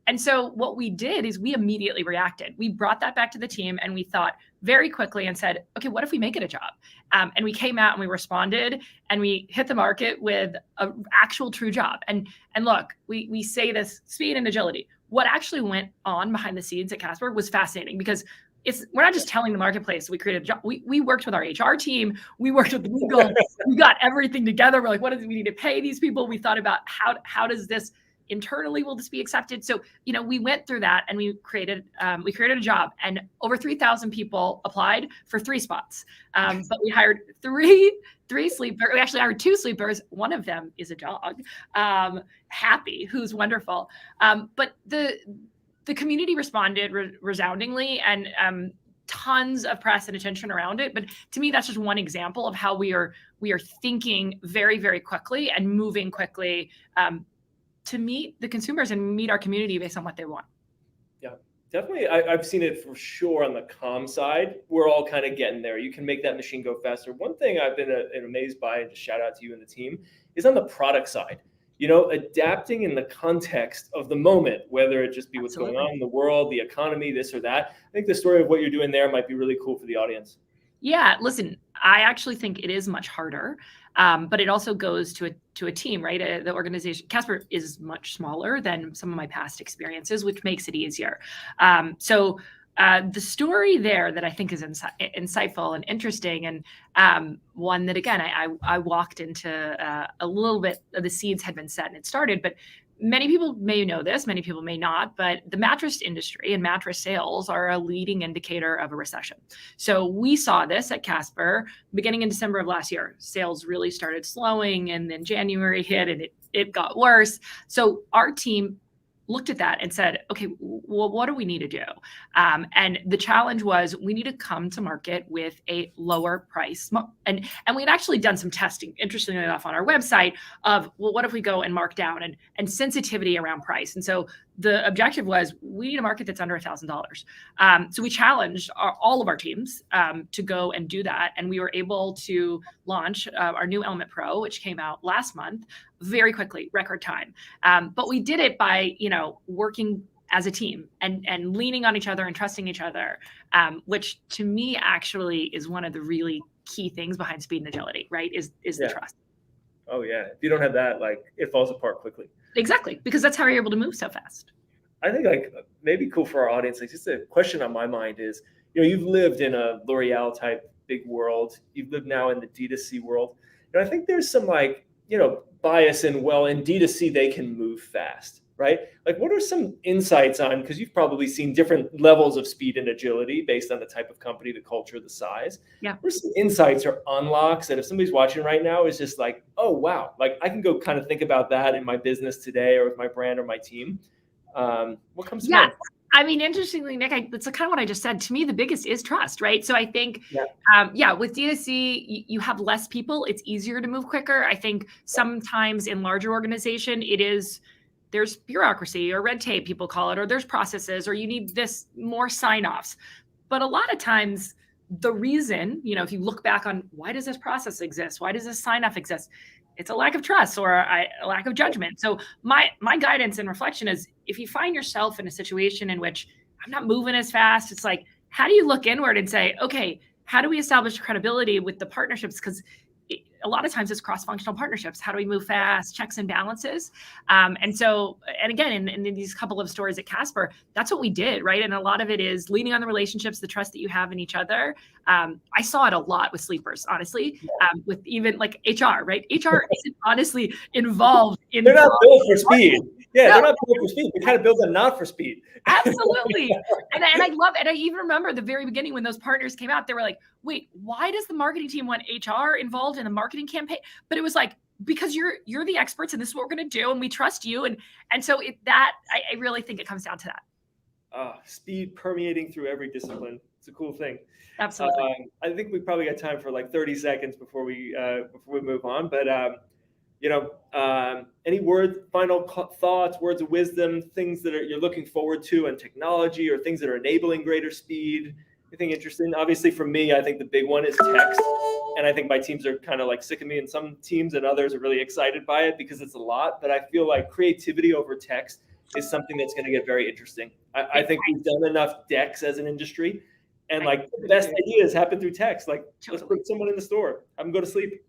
And so what we did is we immediately reacted. We brought that back to the team, and we thought very quickly and said, okay, what if we make it a job? And we came out and we responded, and we hit the market with an actual true job. And look, we say this, speed and agility. What actually went on behind the scenes at Casper was fascinating, because we're not just telling the marketplace we created a job. We worked with our HR team. We worked with legal. We got everything together. We're like, what do we need to pay these people? We thought about how does this internally, will this be accepted? So, we went through that, and we created a job, and over 3,000 people applied for 3 spots. But we hired three sleepers. We actually hired 2 sleepers. One of them is a dog, Happy, who's wonderful. But the community responded resoundingly, and tons of press and attention around it. But to me, that's just one example of how we are thinking very, very quickly and moving quickly to meet the consumers and meet our community based on what they want. Yeah, definitely. I've seen it for sure on the comm side. We're all kind of getting there. You can make that machine go faster. One thing I've been amazed by, and just shout out to you and the team, is on the product side. Adapting in the context of the moment, whether it just be what's going on in the world, the economy, this or that. I think the story of what you're doing there might be really cool for the audience. Yeah, listen, I actually think it is much harder, but it also goes to a team, right? The organization, Casper, is much smaller than some of my past experiences, which makes it easier. So the story there that I think is insightful and interesting, and one that, again, I walked into a little bit of the seeds had been set and it started, but many people may know this, many people may not, but the mattress industry and mattress sales are a leading indicator of a recession. So we saw this at Casper beginning in December of last year. Sales really started slowing, and then January hit, and it got worse. So our team looked at that and said, okay, well, what do we need to do? And the challenge was, we need to come to market with a lower price. And we had actually done some testing, interestingly enough, on our website of, well, what if we go and mark down and sensitivity around price? And so the objective was, we need a market that's under $1,000. So we challenged all of our teams to go and do that. And we were able to launch our new Element Pro, which came out last month, very quickly, record time. But we did it by, working as a team and leaning on each other and trusting each other, which to me actually is one of the really key things behind speed and agility, right? Is the trust. Oh yeah. If you don't have that, it falls apart quickly. Exactly. Because that's how you're able to move so fast. I think maybe cool for our audience, just a question on my mind is, you've lived in a L'Oreal type big world. You've lived now in the D2C world. I think there's some bias in D2C, they can move fast, right? What are some insights on, because you've probably seen different levels of speed and agility based on the type of company, the culture, the size. Yeah. What are some insights or unlocks that if somebody's watching right now is just oh, wow, I can go kind of think about that in my business today or with my brand or my team. What comes to mind? I mean, interestingly, Nick, that's kind of what I just said. To me, the biggest is trust, right? So I think, with D2C, you have less people. It's easier to move quicker. I think sometimes in larger organization, there's bureaucracy or red tape, people call it, or there's processes, or you need more sign-offs. But a lot of times, the reason, if you look back on why does this process exist? Why does this sign-off exist? It's a lack of trust or a lack of judgment. So my guidance and reflection is, if you find yourself in a situation in which I'm not moving as fast, it's how do you look inward and say, okay, how do we establish credibility with the partnerships? Because a lot of times it's cross-functional partnerships. How do we move fast, checks and balances? And again, in these couple of stories at Casper, that's what we did, right? And a lot of it is leaning on the relationships, the trust that you have in each other. I saw it a lot with sleepers, honestly, with even like HR, right? HR isn't honestly involved in— They're not built for speed. Yeah, they're not built for speed. They're kind of built on not for speed. Absolutely. And I love it. And I even remember the very beginning when those partners came out, they were like, wait, why does the marketing team want HR involved in the marketing campaign? But it was like, because you're the experts and this is what we're going to do and we trust you. And so I really think it comes down to that. Speed permeating through every discipline. It's a cool thing. Absolutely. I think we probably got time for like 30 seconds before we move on. But any final thoughts, words of wisdom, things that you're looking forward to in technology, or things that are enabling greater speed? Anything interesting? Obviously, for me, I think the big one is text, and I think my teams are kind of like sick of me, and some teams and others are really excited by it because it's a lot. But I feel like creativity over text is something that's going to get very interesting. I think we've done enough decks as an industry, and like the best ideas happen through text. Like, let's put someone in the store, have them go to sleep.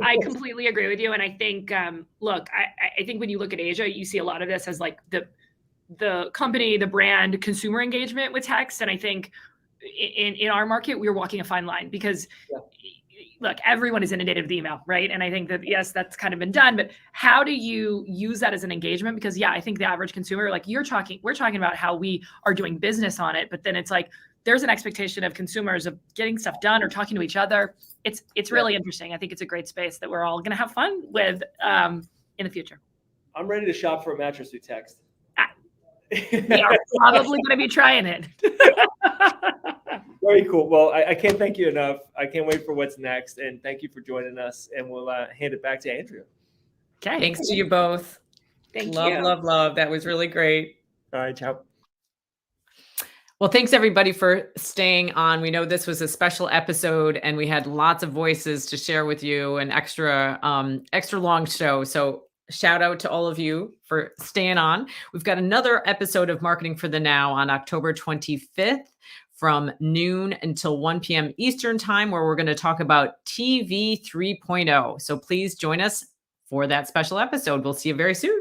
I completely agree with you. And I think, look, I think when you look at Asia, you see a lot of this as like the company, the brand, consumer engagement with text. And I think in our market, we're walking a fine line because look, everyone is inundated with email, right? And I think that, yes, that's kind of been done, but how do you use that as an engagement? Because yeah, I think the average consumer, like we're talking about how we are doing business on it, but then it's like, there's an expectation of consumers of getting stuff done or talking to each other. It's really interesting. I think it's a great space that we're all going to have fun with in the future. I'm ready to shop for a mattress through text. We are probably going to be trying it. Very cool. Well, I can't thank you enough. I can't wait for what's next. And thank you for joining us. And we'll hand it back to Andrea. Okay. Thanks to you both. Thank you. Love. That was really great. All right. Ciao. Well, thanks everybody for staying on. We know this was a special episode and we had lots of voices to share with you, an extra long show. So shout out to all of you for staying on. We've got another episode of Marketing for the Now on October 25th from noon until 1 p.m. Eastern time, where we're going to talk about TV 3.0. So please join us for that special episode. We'll see you very soon.